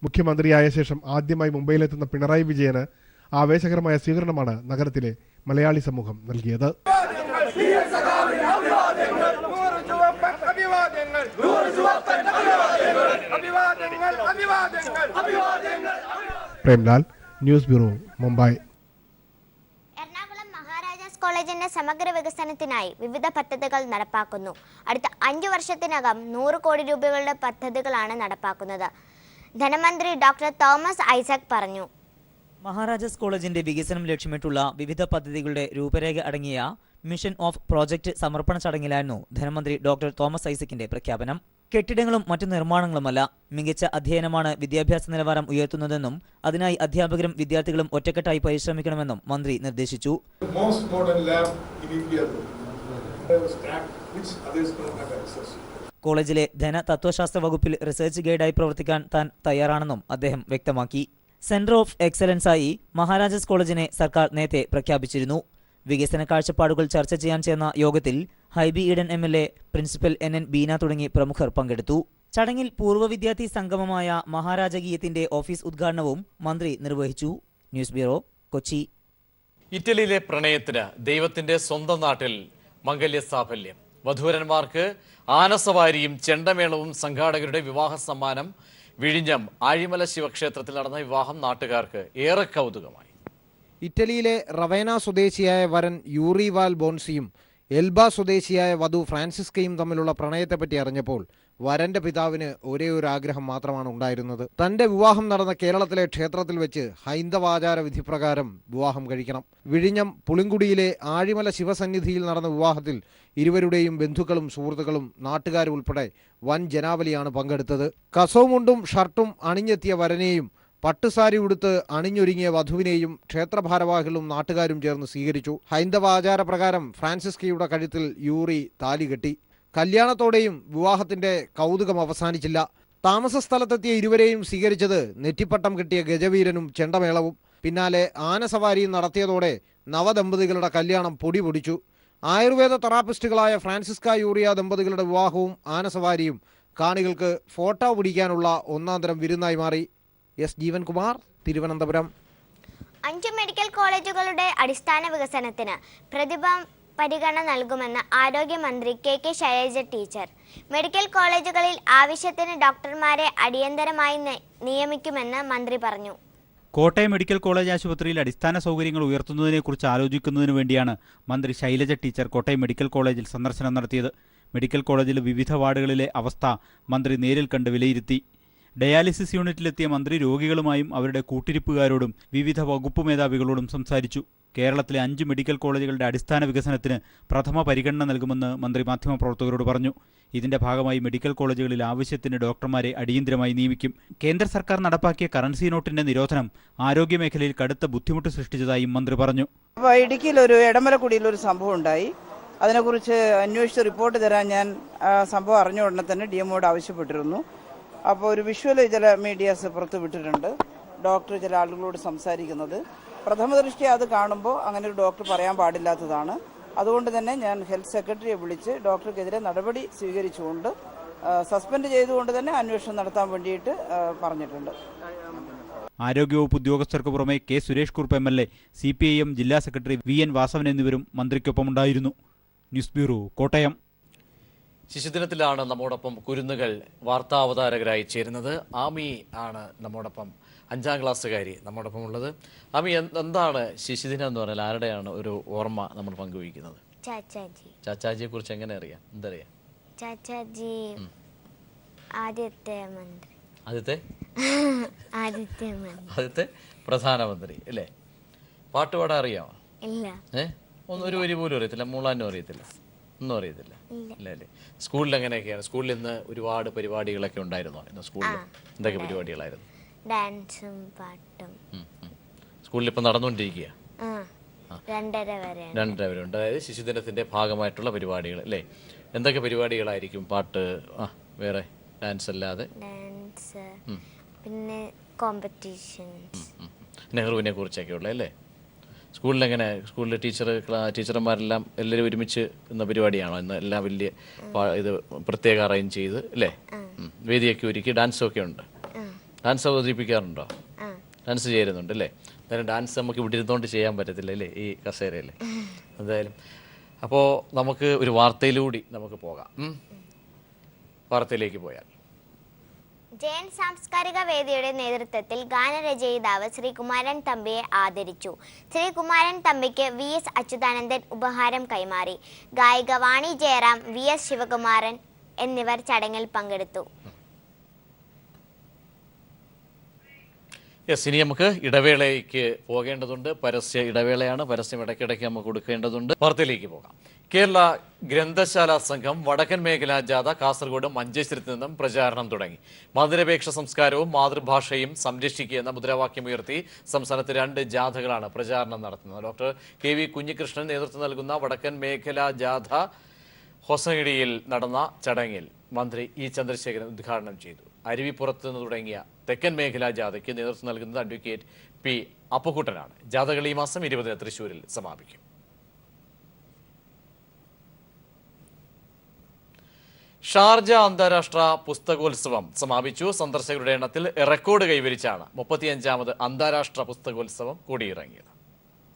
മുഖ്യമന്ത്രിയായ ശേഷം ആദ്യമായി മുംബൈയിലെത്തുന്ന പിണറായി വിജയന് ആവേശകരമായ സ്വീകരണമാണ് നഗരത്തിലെ മലയാളി സമൂഹം നൽകിയത്. Premlal, news bureau, Mumbai.
എറണാകുളം മഹാരാജാസ് കോളേജിന്റെ സമഗ്ര വികസനത്തിനായി വിവിധ പദ്ധതികൾ നടപ്പാക്കുന്നു. അടുത്ത 5 വർഷത്തിനകം 100 കോടി രൂപകളുടെ പദ്ധതികളാണ് നടപ്പാക്കുന്നത്. ധനമന്ത്രി ഡോക്ടർ തോമസ് ഐസക് പറഞ്ഞു.
മഹാരാജാസ് കോളേജിന്റെ വികസനം ലക്ഷ്യമിട്ടുള്ള വിവിധ പദ്ധതികളുടെ രൂപരേഖ അടങ്ങിയ മിഷൻ ഓഫ് പ്രോജക്ട് സമർപ്പണ ചടങ്ങിലായിരുന്നു ധനമന്ത്രി ഡോക്ടർ തോമസ് ഐസക്കിന്റെ പ്രഖ്യാപനം. കെട്ടിടങ്ങളും മറ്റു നിർമ്മാണങ്ങളുമല്ല, മികച്ച അധ്യയനമാണ് വിദ്യാഭ്യാസ നിലവാരം ഉയർത്തുന്നതെന്നും അതിനായി അധ്യാപകരും വിദ്യാർത്ഥികളും ഒറ്റക്കെട്ടായി പരിശ്രമിക്കണമെന്നും മന്ത്രി നിർദ്ദേശിച്ചു. കോളേജിലെ ധനതത്വശാസ്ത്ര വകുപ്പിൽ റിസർച്ച് ഗൈഡായി പ്രവർത്തിക്കാൻ താൻ തയ്യാറാണെന്നും അദ്ദേഹം വ്യക്തമാക്കി. സെന്റർ ഓഫ് എക്സലൻസായി മഹാരാജാസ് കോളേജിനെ സർക്കാർ നേരത്തെ പ്രഖ്യാപിച്ചിരുന്നു. വികസന കാഴ്ചപ്പാടുകൾ ചർച്ച ചെയ്യാൻ ചേർന്ന യോഗത്തിൽ Hibi Eden MLA, principal NN Beena തുടങ്ങി പ്രമുഖർ പങ്കെടുത്തു. ചടങ്ങിൽ പൂർവ്വ വിദ്യാർത്ഥി സംഗമമായ മഹാരാജകീയത്തിന്റെ ഓഫീസ് ഉദ്ഘാടനവും മന്ത്രി നിർവഹിച്ചു. News bureau, Kochi.
ഇറ്റലിയിലെ പ്രണയത്തിന് ദൈവത്തിന്റെ സ്വന്തം നാട്ടിൽ മംഗല്യ സാഫല്യം. വധൂവരന്മാർക്ക് ആനസവാരിയും ചെണ്ടമേളവും സംഘാടകരുടെ വിവാഹ സമ്മാനം. വിഴിഞ്ഞം ആഴിമല ശിവക്ഷേത്രത്തിൽ നടന്ന വിവാഹം നാട്ടുകാർക്ക് ഏറെ കൗതുകമായി.
ഇറ്റലിയിലെ റവേന സ്വദേശിയായ വരൻ യൂറി വാൽ ബോൺസിയും എൽബ സ്വദേശിയായ വധു ഫ്രാൻസിസ്കയും തമ്മിലുള്ള പ്രണയത്തെപ്പറ്റി അറിഞ്ഞപ്പോൾ വരന്റെ പിതാവിന് ഒരേ ഒരു ആഗ്രഹം മാത്രമാണ് ഉണ്ടായിരുന്നത്. തന്റെ വിവാഹം നടന്ന കേരളത്തിലെ ക്ഷേത്രത്തിൽ വെച്ച് ഹൈന്ദവാചാര വിധിപ്രകാരം വിവാഹം കഴിക്കണം. വിഴിഞ്ഞം പുളിങ്കുടിയിലെ ആഴിമല ശിവസന്നിധിയിൽ നടന്ന വിവാഹത്തിൽ ഇരുവരുടെയും ബന്ധുക്കളും സുഹൃത്തുക്കളും നാട്ടുകാരും ഉൾപ്പെടെ വൻ ജനാവലിയാണ് പങ്കെടുത്തത്. കസവുമുണ്ടും ഷർട്ടും അണിഞ്ഞെത്തിയ വരനെയും പട്ടുസാരി ഉടുത്ത് അണിഞ്ഞൊരുങ്ങിയ വധുവിനെയും ക്ഷേത്രഭാരവാഹികളും നാട്ടുകാരും ചേർന്ന് സ്വീകരിച്ചു. ഹൈന്ദവാചാരപ്രകാരം ഫ്രാൻസിസ്കയുടെ കഴുത്തിൽ യൂറി താലി കെട്ടി. കല്യാണത്തോടെയും വിവാഹത്തിന്റെ കൗതുകം അവസാനിച്ചില്ല. താമസ സ്ഥലത്തെത്തിയ ഇരുവരെയും സ്വീകരിച്ചത് നെറ്റിപ്പട്ടം കിട്ടിയ ഗജവീരനും ചെണ്ടമേളവും. പിന്നാലെ ആനസവാരിയും നടത്തിയതോടെ നവദമ്പതികളുടെ കല്യാണം പൊടി പൊടിച്ചു. ആയുർവേദ തെറാപ്പിസ്റ്റുകളായ ഫ്രാൻസിസ്ക യൂറിയ ദമ്പതികളുടെ വിവാഹവും ആനസവാരിയും കാണികൾക്ക് ഫോട്ടോ പിടിക്കാനുള്ള ഒന്നാന്തരം വിരുന്നായി മാറി. എസ് ജീവൻകുമാർ, തിരുവനന്തപുരം.
5 മെഡിക്കൽ കോളേജുകളുടെ അടിസ്ഥാന വികസനത്തിന് പ്രതിഭ പരിഗണന നൽകുമെന്ന് ആരോഗ്യമന്ത്രി കെ ശൈലജ ടീച്ചർ. മെഡിക്കൽ കോളേജുകളിൽ ആവശ്യത്തിന് ഡോക്ടർമാരെ അടിയന്തരമായി നിയമിക്കുമെന്ന് മന്ത്രി പറഞ്ഞു.
കോട്ടയം മെഡിക്കൽ കോളേജ് ആശുപത്രിയിൽ അടിസ്ഥാന സൗകര്യങ്ങൾ ഉയർത്തുന്നതിനെക്കുറിച്ച് ആലോചിക്കുന്നതിനു വേണ്ടിയാണ് മന്ത്രി ശൈലജ ടീച്ചർ കോട്ടയം മെഡിക്കൽ കോളേജിൽ സന്ദർശനം നടത്തിയത്. മെഡിക്കൽ കോളേജിലെ വിവിധ വാർഡുകളിലെ അവസ്ഥ മന്ത്രി നേരിൽ കണ്ട് വിലയിരുത്തി. ഡയാലിസിസ് യൂണിറ്റിലെത്തിയ മന്ത്രി രോഗികളുമായും അവരുടെ കൂട്ടിരിപ്പുകാരോടും വിവിധ വകുപ്പ് മേധാവികളോടും സംസാരിച്ചു. കേരളത്തിലെ 5 മെഡിക്കൽ കോളേജുകളുടെ അടിസ്ഥാന വികസനത്തിന് പ്രഥമ പരിഗണന നൽകുമെന്ന് മന്ത്രി മാധ്യമപ്രവർത്തകരോട് പറഞ്ഞു. ഇതിന്റെ ഭാഗമായി മെഡിക്കൽ കോളേജുകളിൽ ആവശ്യത്തിന് ഡോക്ടർമാരെ അടിയന്തരമായി നിയമിക്കും. കേന്ദ്ര സർക്കാർ നടപ്പാക്കിയ കറൻസി നോട്ടിന്റെ നിരോധനം ആരോഗ്യമേഖലയിൽ കടുത്ത ബുദ്ധിമുട്ട് സൃഷ്ടിച്ചതായും മന്ത്രി പറഞ്ഞു.
ഇടുക്കിയിൽ ഒരു എടമലക്കുടിയിൽ ഒരു സംഭവം ഉണ്ടായി. അതിനെക്കുറിച്ച് അന്വേഷിച്ച് റിപ്പോർട്ട് തരാൻ ഞാൻ സംഭവം അറിഞ്ഞ ഉടനെ തന്നെ DMOയോട് ആവശ്യപ്പെട്ടിരുന്നു. അപ്പോൾ ഒരു വിഷ്വൽ ചില മീഡിയാസ് പുറത്ത് വിട്ടിട്ടുണ്ട്. ഡോക്ടർ ചില ആളുകളോട് സംസാരിക്കുന്നത് പ്രഥമ ദൃഷ്ടി അത് കാണുമ്പോൾ അങ്ങനെ ഒരു ഡോക്ടർ പറയാൻ പാടില്ലാത്തതാണ്. അതുകൊണ്ട് തന്നെ ഞാൻ ഹെൽത്ത് സെക്രട്ടറിയെ വിളിച്ച് ഡോക്ടർക്കെതിരെ നടപടി സ്വീകരിച്ചുകൊണ്ട് സസ്പെൻഡ് ചെയ്തുകൊണ്ട് തന്നെ അന്വേഷണം നടത്താൻ വേണ്ടിയിട്ട് പറഞ്ഞിട്ടുണ്ട്.
ആരോഗ്യവകുപ്പ് ഉദ്യോഗസ്ഥർക്ക് പുറമെ K Suresh Kurup MLA, CPIM ജില്ലാ സെക്രട്ടറി VN വാസവൻ എന്നിവരും മന്ത്രിക്കൊപ്പമുണ്ടായിരുന്നു. News bureau, Kottayam.
ശിശുദിനത്തിലാണ് നമ്മോടൊപ്പം കുരുന്നുകൾ വാർത്താവതാരകരായി ചേരുന്നത്. ആമി ആണ് നമ്മോടൊപ്പം, 5ാം ക്ലാസ്സുകാരി നമ്മോടൊപ്പം ഉള്ളത്. ആമി, എന്താണ് ശിശുദിനം എന്ന് പറഞ്ഞാൽ ആരുടെയാണ് ഒരു ഓർമ്മ നമ്മൾ പങ്കുവയ്ക്കുന്നത്? ചാച്ചാജിയെ കുറിച്ച് എങ്ങനെ അറിയാം? എന്തറിയാം?
ചാച്ചാജി ആദ്യത്തെ
പ്രധാനമന്ത്രി അല്ലേ? പാട്ടുപാടാൻ അറിയാമോ?
ഇല്ല.
ഒരു വരി പോലും അറിയത്തില്ല? മൂളാനും അറിയത്തില്ല? ഒന്നും അറിയത്തില്ല ഇല്ല അല്ലേ? സ്കൂളിൽ എങ്ങനെയൊക്കെയാണ്? സ്കൂളിൽ ഇന്ന് ഒരുപാട് പരിപാടികളൊക്കെ ഉണ്ടായിരുന്നോ? ഇന്ന് സ്കൂളിൽ എന്തൊക്കെ പരിപാടികളായിരുന്നു?
ഡാൻസും പാട്ടും
സ്കൂളിൽ ഇപ്പം നടന്നുകൊണ്ടിരിക്കുക.
2:30 വരെ
ഉണ്ട്. അതായത് ശിശുദിനത്തിന്റെ ഭാഗമായിട്ടുള്ള പരിപാടികൾ അല്ലേ? എന്തൊക്കെ പരിപാടികളായിരിക്കും? പാട്ട്, വേറെ ഡാൻസ് അല്ലാതെ?
ഡാൻസ്, പിന്നെ കോമ്പറ്റീഷൻസ്,
നെഹ്റുവിനെ കുറിച്ചൊക്കെ ഉള്ളത് അല്ലേ? സ്കൂളിൽ എങ്ങനെ? സ്കൂളിൽ ടീച്ചർമാരെല്ലാം എല്ലാവരും ഒരുമിച്ച് എന്ന പരിപാടിയാണോ ഇന്ന്? എല്ലാം വലിയ ഇത് പ്രത്യേക അറേഞ്ച് ചെയ്ത് അല്ലേ? വേദിയൊക്കെ ഒരുക്കി ഡാൻസൊക്കെ ഉണ്ട്. ഡാൻസ് അവതരിപ്പിക്കാറുണ്ടോ? ഡാൻസ് ചേരുന്നുണ്ട് അല്ലേ? എന്തായാലും ഡാൻസ് നമുക്ക് ഇവിടെ ഇരുന്നുകൊണ്ട് ചെയ്യാൻ പറ്റത്തില്ല അല്ലേ, ഈ കസേരയല്ലേ? എന്തായാലും അപ്പോൾ നമുക്ക് ഒരു വാർത്തയിലൂടെ നമുക്ക് പോകാം. വാർത്തയിലേക്ക് പോയാൽ,
ജയൻ സാംസ്കാരിക വേദിയുടെ നേതൃത്വത്തിൽ ഗാനരചയിതാവ് ശ്രീ കുമാരൻ തമ്പിയെ ആദരിച്ചു. ശ്രീ കുമാരൻ തമ്പിക്ക് VS അച്യുതാനന്ദൻ ഉപഹാരം കൈമാറി. ഗായിക വാണി ജയറാം, VS ശിവകുമാരൻ എന്നിവർ ചടങ്ങിൽ പങ്കെടുത്തു.
ഇനി നമുക്ക് ഇടവേളയ്ക്ക് പോകേണ്ടതുണ്ട്. പരസ്യ ഇടവേളയാണ്. പരസ്യം ഇടയ്ക്കിടയ്ക്ക് നമുക്ക് കൊടുക്കേണ്ടതുണ്ട്. വാർത്തയിലേക്ക് പോകാം. കേരള ഗ്രന്ഥശാല സംഘം വടക്കൻ മേഖലാ ജാഥ കാസർഗോഡ് മഞ്ചേശ്വരത്ത് നിന്നും പ്രചാരണം തുടങ്ങി. മതനിരപേക്ഷ സംസ്കാരവും മാതൃഭാഷയും സംരക്ഷിക്കുക എന്ന മുദ്രാവാക്യമുയർത്തി സംസ്ഥാനത്ത് 2 ജാഥകളാണ് പ്രചാരണം നടത്തുന്നത്. ഡോക്ടർ KV കുഞ്ഞികൃഷ്ണൻ നേതൃത്വം നൽകുന്ന വടക്കൻ മേഖലാ ജാഥ ഹൊസൈഡിയിൽ നടന്ന ചടങ്ങിൽ മന്ത്രി E ചന്ദ്രശേഖരൻ ഉദ്ഘാടനം ചെയ്തു. അരുവിപ്പുറത്ത് നിന്ന് തുടങ്ങിയ തെക്കൻ മേഖലാ ജാഥയ്ക്ക് നേതൃത്വം നൽകുന്നത് അഡ്വക്കേറ്റ് P അപ്പുക്കുട്ടനാണ്. ജാഥകൾ ഈ മാസം 20 തൃശ്ശൂരിൽ സമാപിക്കും. ഷാർജ അന്താരാഷ്ട്ര പുസ്തകോത്സവം സമാപിച്ചു. സന്ദർശകരുടെ എണ്ണത്തിൽ റെക്കോർഡ് കൈവരിച്ചാണ് 35ാമത് അന്താരാഷ്ട്ര പുസ്തകോത്സവം കൊടിയിറങ്ങിയത്.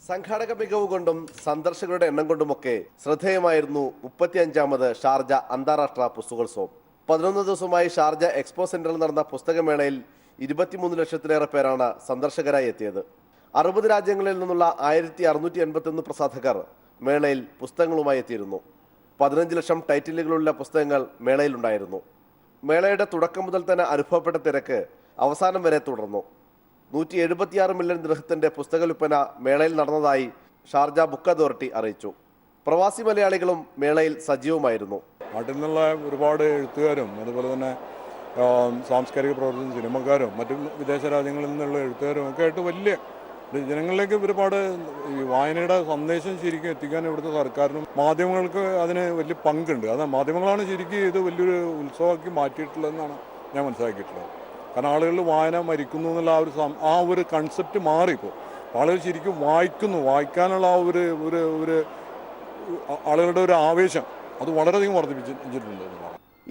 സംഘാടക മികവ് കൊണ്ടും സന്ദർശകരുടെ എണ്ണം കൊണ്ടുമൊക്കെ ശ്രദ്ധേയമായിരുന്നു 35ാമത് ഷാർജ അന്താരാഷ്ട്ര പുസ്തകോത്സവം. 11 ദിവസമായി ഷാർജ എക്സ്പോ സെന്ററിൽ നടന്ന പുസ്തകമേളയിൽ 23 ലക്ഷത്തിലേറെ പേരാണ് സന്ദർശകരായി എത്തിയത്. 60 രാജ്യങ്ങളിൽ നിന്നുള്ള 1681 പ്രസാധകർ മേളയിൽ പുസ്തകങ്ങളുമായി എത്തിയിരുന്നു. 15 ലക്ഷം ടൈറ്റിലുകളുള്ള പുസ്തകങ്ങൾ മേളയിലുണ്ടായിരുന്നു. മേളയുടെ തുടക്കം മുതൽ തന്നെ അനുഭവപ്പെട്ട തിരക്ക് അവസാനം വരെ തുടർന്നു. 176 മില്യൺ ദിർഹത്തിന്റെ പുസ്തക വിൽപ്പന മേളയിൽ നടന്നതായി ഷാർജ ബുക്ക് അതോറിറ്റി അറിയിച്ചു. പ്രവാസി മലയാളികളും മേളയിൽ സജീവമായിരുന്നു.
നാട്ടിൽ നിന്നുള്ള ഒരുപാട് എഴുത്തുകാരും അതുപോലെ തന്നെ സാംസ്കാരിക പ്രവർത്തനം സിനിമക്കാരും മറ്റു വിദേശ രാജ്യങ്ങളിൽ നിന്നുള്ള എഴുത്തുകാരും ഒക്കെ ആയിട്ട് വലിയ ജനങ്ങളിലേക്ക് ഒരുപാട് ഈ വായനയുടെ സന്ദേശം ശരിക്കും എത്തിക്കാൻ ഇവിടുത്തെ സർക്കാരിനും മാധ്യമങ്ങൾക്ക് അതിന് വലിയ പങ്കുണ്ട്. അത് മാധ്യമങ്ങളാണ് ശരിക്കും ഇത് വലിയൊരു ഉത്സവമാക്കി മാറ്റിയിട്ടുള്ളതെന്നാണ് ഞാൻ മനസ്സിലാക്കിയിട്ടുള്ളത്. കാരണം ആളുകളിൽ വായന മരിക്കുന്നു എന്നുള്ള ആ ഒരു കൺസെപ്റ്റ് മാറിപ്പോൾ ആളുകൾ ശരിക്കും വായിക്കാനുള്ള ആ ഒരു ആളുകളുടെ ഒരു ആവേശം അത് വളരെയധികം വർദ്ധിപ്പിച്ചിട്ടുണ്ട്.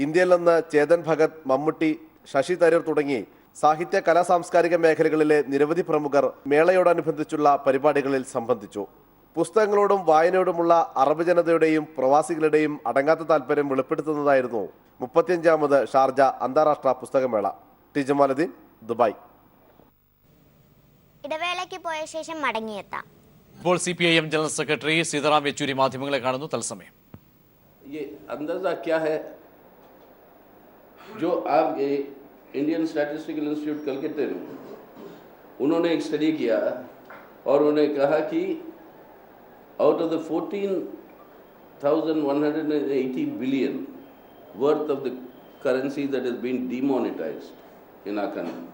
ഇന്ത്യയിൽ നിന്ന് ചേതൻ ഭഗത്, മമ്മൂട്ടി, ശശി തരൂർ തുടങ്ങി സാഹിത്യ കലാ സാംസ്കാരിക മേഖലകളിലെ നിരവധി പ്രമുഖർ മേളയോടനുബന്ധിച്ചുള്ള പരിപാടികളിൽ സംബന്ധിച്ചു. പുസ്തകങ്ങളോടും വായനയോടുമുള്ള അറബ് ജനതയുടെയും പ്രവാസികളുടെയും അടങ്ങാത്ത താല്പര്യം വെളിപ്പെടുത്തുന്നതായിരുന്നു 35ാമത് ഷാർജ അന്താരാഷ്ട്ര പുസ്തകമേള. T Jamaluddin, Dubai.
ഇടവേളയ്ക്ക് പോയ ശേഷം മടങ്ങിയെത്താം.
ഇപ്പോൾ CPIM general secretary Sitaram Yechury മാധ്യമങ്ങളെ കാണുന്നു. തത്സമയം.
ये अंदाजा क्या है जो आप इंडियन स्टैटिस्टिकल इंस्टीट्यूट कलकत्ते में उन्होंने एक स्टडी किया और उन्होंने कहा कि out of the 14,180 billion worth of the currency that has been demonetized in our country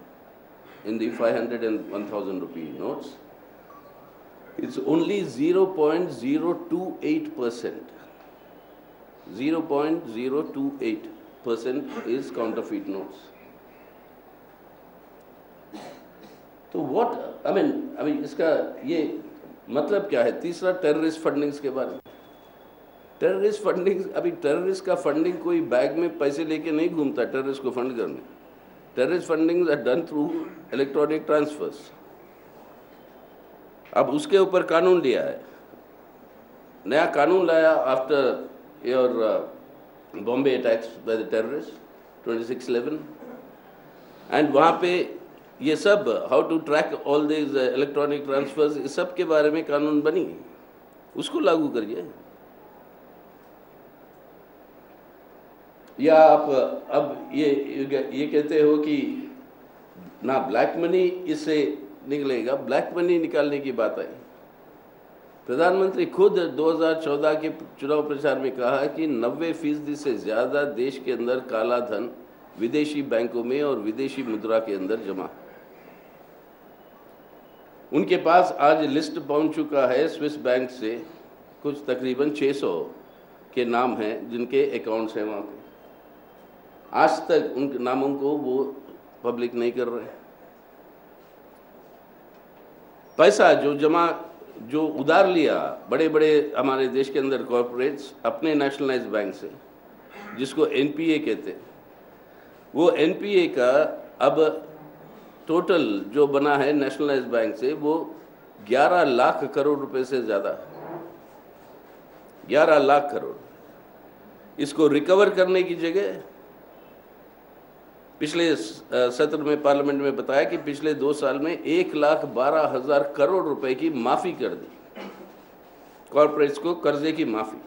in the 500 and 1,000 rupee notes, it's only 0.028%. 0.028% is counterfeit notes. तो what I mean इसका ये मतलब क्या है? तीसरा टेररिस्ट फंडिंग्स के बारे में. टेररिस्ट फंडिंग, अभी टेररिस्ट का फंडिंग कोई बैग में पैसे लेके नहीं घूमता टेररिस्ट को फंड करने. Terrorist funding are done through electronic transfers. अब उसके ऊपर कानून लिया है, नया कानून लाया after your Bombay attacks by the terrorist 26/11 and वहाँ पे ये सब how to track all this electronic transfers, इस सब के बारे में कानून बनी, उसको लागू करिए. या आप अब ये कहते हो कि ना ब्लैक मनी इससे निकलेगा. ब्लैक मनी निकालने की बात आई. प्रधानमंत्री खुद 2014 के चुनाव प्रचार में कहा कि 90% से ज़्यादा देश के अंदर काला धन विदेशी बैंकों में और विदेशी मुद्रा के अंदर जमा. उनके पास आज लिस्ट पहुंच चुका है स्विस बैंक से, कुछ तकरीबन 600 के नाम हैं जिनके अकाउंट्स हैं वहाँ पे. आज तक उन नामों को वो पब्लिक नहीं कर रहे. पैसा जो उधार लिया बड़े बड़े हमारे देश के अंदर कॉरपोरेट्स अपने नेशनलाइज बैंक से, जिसको NPA कहते हैं, वो NPA का अब टोटल जो बना है नेशनलाइज बैंक से वो 11 लाख करोड़ रुपए से ज़्यादा, 11 लाख करोड़. इसको रिकवर करने की जगह पिछले सत्र में पार्लियामेंट में बताया कि पिछले 2 साल में 1,12,000 करोड़ रुपए की माफ़ी कर दी, कॉरपोरेट्स को कर्जे की माफ़ी.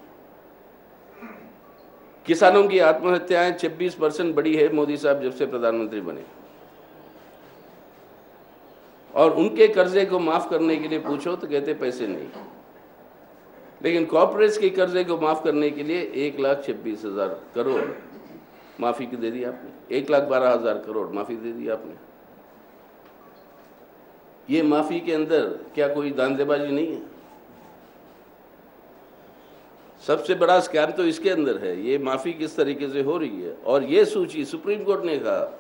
किसानों की आत्महत्याएं 26% बढ़ी है मोदी साहब जब से प्रधानमंत्री बने. और उनके कर्जे को माफ़ करने के लिए पूछो तो कहते पैसे नहीं. लेकिन कॉरपोरेट्स के कर्जे को माफ़ करने के लिए 1,26,000 करोड़ माफ़ी दे दी आपने. 1,12,000 करोड़ माफ़ी दे दी आपने. ये माफ़ी के अंदर क्या कोई दांधेबाजी नहीं है? सबसे बड़ा स्कैम तो इसके अंदर है. ये माफ़ी किस तरीके से हो रही है. और ये सूची सुप्रीम कोर्ट ने कहा,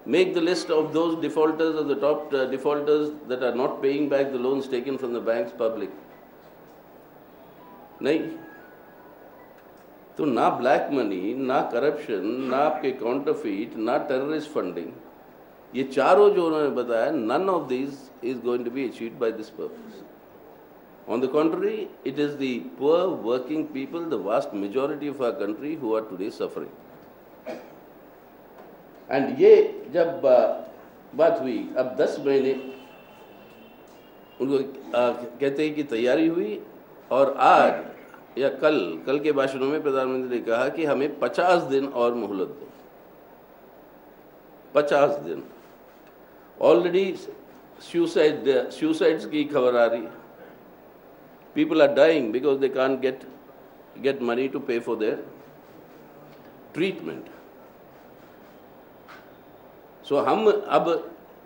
make the list of those defaulters of the top defaulters that are not paying back the loans taken from the banks public. नहीं, तो ना ब्लैक मनी, ना करप्शन, ना आपके काउंटरफीट, ना टेररिस्ट फंडिंग, ये चारों जो उन्होंने बताया, none of this is going to be achieved by this purpose. On the contrary, it is the poor working people, the vast majority of our country, who are today suffering. And ये जब बात हुई, अब 10 महीने उनको कहते हैं कि तैयारी हुई, और आज या कल के भाषणों में प्रधानमंत्री ने कहा कि हमें 50 दिन और मोहलत दो. 50 दिन. ऑलरेडी suicides की खबर आ रही है. People are dying because they can't get money to pay for their treatment. So हम अब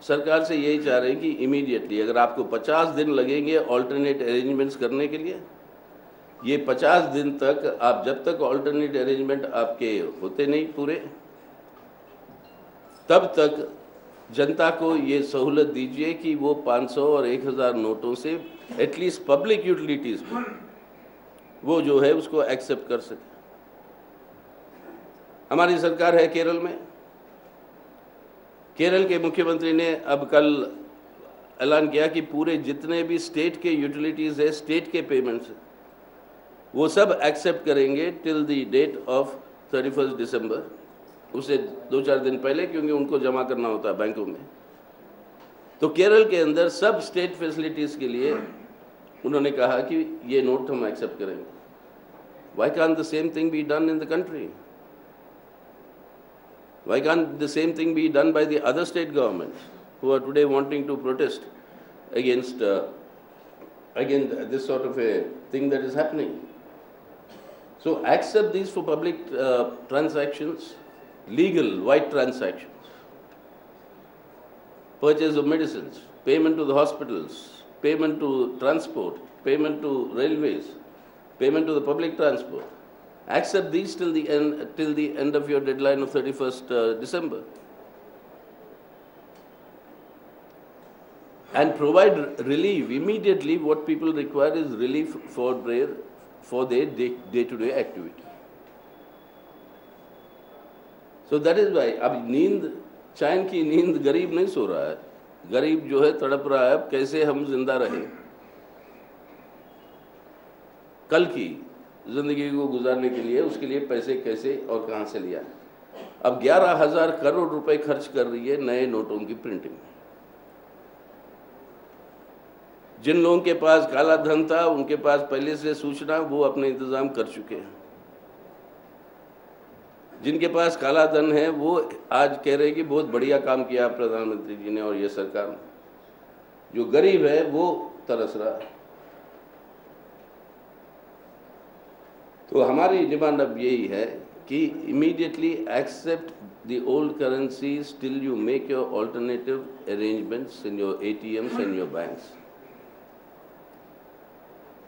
सरकार से यही चाह रहे हैं कि इमीडिएटली, अगर आपको 50 दिन लगेंगे ऑल्टरनेट अरेंजमेंट्स करने के लिए, ये 50 दिन तक आप जब तक ऑल्टरनेट अरेंजमेंट आपके होते नहीं पूरे, तब तक जनता को ये सहूलत दीजिए कि वो 500 और 1000 नोटों से एटलीस्ट पब्लिक यूटिलिटीज में वो जो है उसको एक्सेप्ट कर सके. हमारी सरकार है केरल में. केरल के मुख्यमंत्री ने अब कल ऐलान किया कि पूरे जितने भी स्टेट के यूटिलिटीज है, स्टेट के पेमेंट्स, वो सब एक्सेप्ट करेंगे टिल द डेट ऑफ 31 दिसंबर. उससे 2-4 दिन पहले, क्योंकि उनको जमा करना होता है बैंकों में. तो केरल के अंदर सब स्टेट फैसिलिटीज़ के लिए उन्होंने कहा कि ये नोट हम एक्सेप्ट करेंगे. Why can't the same thing be done in the country? Why can't the same thing be done by the other state governments who are today wanting to protest against this sort of a thing that is happening? So accept these for public transactions, legal white transactions, purchase of medicines, payment to the hospitals, payment to transport, payment to railways, payment to the public transport. Accept these till the end of your deadline of 31st December. And provide relief immediately. What people require is relief for their day-to-day activity. So that is why अब चैन की नींद गरीब नहीं सो रहा है. गरीब जो है तड़प रहा है, अब कैसे हम जिंदा रहे, कल की जिंदगी को गुजारने के लिए, उसके लिए पैसे कैसे और कहां से लिया. अब 11,000 करोड़ रुपए खर्च कर रही है नए नोटों की प्रिंटिंग में. जिन लोगों के पास काला धन था, उनके पास पहले से सूचना, वो अपने इंतजाम कर चुके हैं. जिनके पास काला धन है वो आज कह रहे हैं कि बहुत बढ़िया काम किया प्रधानमंत्री जी ने और ये सरकार ने. जो गरीब है वो तरस रहा है. तो हमारी डिमांड अब यही है कि immediately accept the old currencies till you make your alternative arrangements in your ATMs and your banks.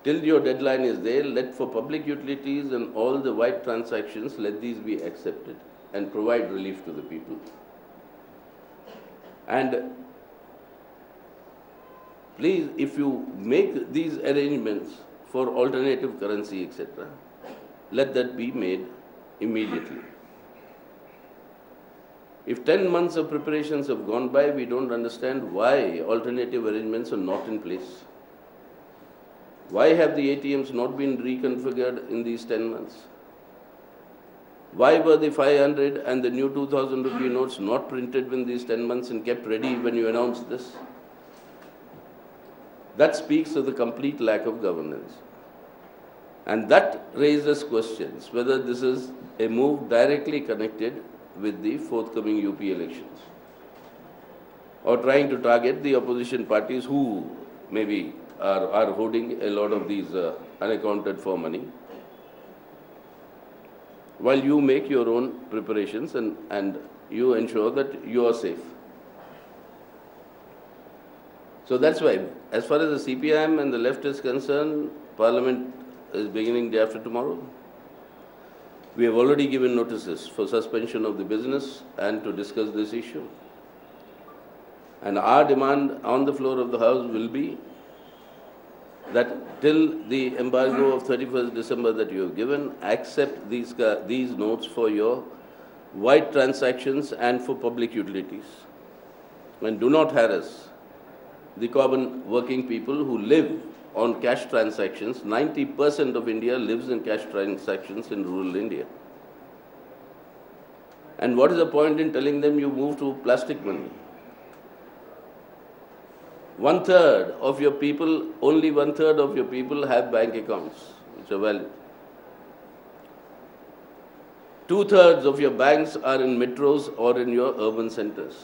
Till your deadline is there, let for public utilities and all the white transactions, let these be accepted and provide relief to the people. And please, if you make these arrangements for alternative currency, etc., let that be made immediately. If 10 months of preparations have gone by, we don't understand why alternative arrangements are not in place. Why have the ATMs not been reconfigured in these 10 months? Why were the 500 and the new 2,000 rupee notes not printed in these 10 months and kept ready when you announced this? That speaks of the complete lack of governance. And that raises questions whether this is a move directly connected with the forthcoming UP elections, or trying to target the opposition parties who maybe are holding a lot of these unaccounted for money, while you make your own preparations and you ensure that you are safe. So that's why, as far as the CPIM and the left is concerned, Parliament is beginning day after tomorrow. We have already given notices for suspension of the business and to discuss this issue. And our demand on the floor of the House will be that till the embargo of 31st December that you have given, accept these notes for your white transactions and for public utilities. And do not harass the common working people who live on cash transactions. 90% of India lives in cash transactions in rural India. And what is the point in telling them you move to plastic money? 1/3 of your people, only 1/3 of your people have bank accounts which are valid. 2/3 of your banks are in metros or in your urban centers.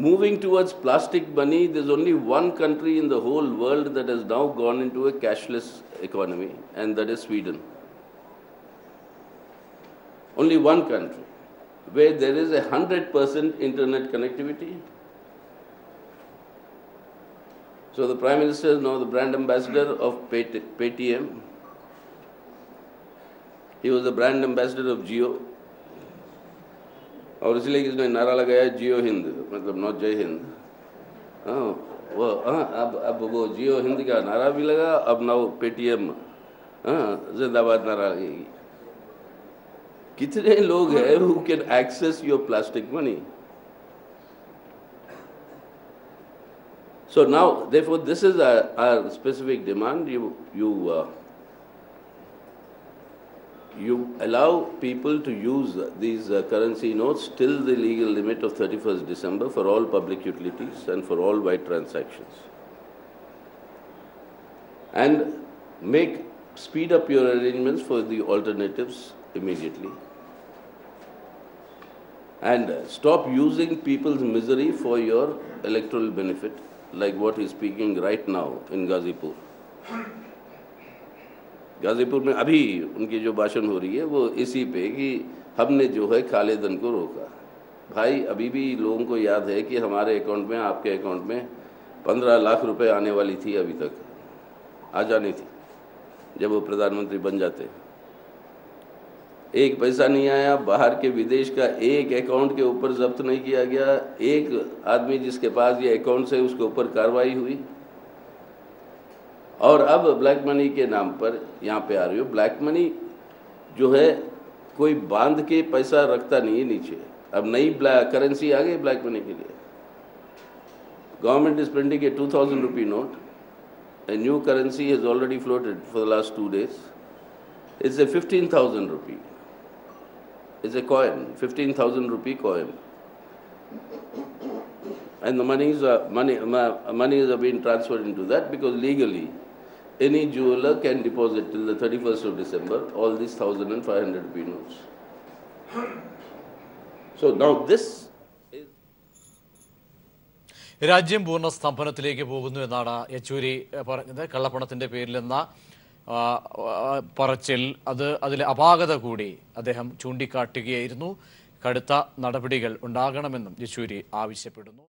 Moving towards plastic money, there's only one country in the whole world that has now gone into a cashless economy, and that is Sweden. Only one country where there is 100% internet connectivity. So the Prime Minister is now the brand ambassador of Paytm. He was the brand ambassador of Jio. और इसलिए किसने नारा लगाया जियो हिंद, मतलब not जय हिंद. अब वो जियो हिंद का नारा भी लगा, अब नाउ पेटीएम जिंदाबाद नारा लगेगी. कितने लोग हैं who can access your plastic money? So now, therefore, this is our specific demand. You allow people to use these currency notes till the legal limit of 31st December for all public utilities and for all wide transactions. And speed up your arrangements for the alternatives immediately. And stop using people's misery for your electoral benefit, like what he's speaking right now in Ghazipur. Ghazipur में अभी उनकी जो भाषण हो रही है वो इसी पे कि हमने जो है काले धन को रोका. भाई, अभी भी लोगों को याद है कि हमारे अकाउंट में, आपके अकाउंट में 15 लाख रुपए आने वाली थी, अभी तक आ जानी थी जब वो प्रधानमंत्री बन जाते. एक पैसा नहीं आया. बाहर के विदेश का एक अकाउंट के ऊपर जब्त नहीं किया गया. एक आदमी जिसके पास ये अकाउंट्स है उसके ऊपर कार्रवाई हुई. और अब ब्लैक मनी के नाम पर यहाँ पे आ रही हो. ब्लैक मनी जो है कोई बांध के पैसा रखता नहीं है नीचे. अब नई करेंसी आ गई ब्लैक मनी के लिए. Government is printing A 2000 rupee note. A new currency has already floated for the last 2 days. It's a 15,000 rupee. It's a coin, 15,000 rupee coin. And the monies are being transferred into that because legally any jeweler can deposit till the 31st of December all these 1,000 and 500 rupee notes. So now this is...
രാജ്യം പൂർണ്ണ സ്തംഭനത്തിലേക്ക് പോകുന്നു എന്നാണ് യെച്ചൂരി പറഞ്ഞത്. കള്ളപ്പണത്തിന്റെ പേരിലെന്ന പറച്ചിൽ അതിലെ അപാകത കൂടി അദ്ദേഹം ചൂണ്ടിക്കാട്ടുകയായിരുന്നു. കടുത്ത നടപടികൾ ഉണ്ടാകണമെന്നും യെച്ചൂരി ആവശ്യപ്പെടുന്നു.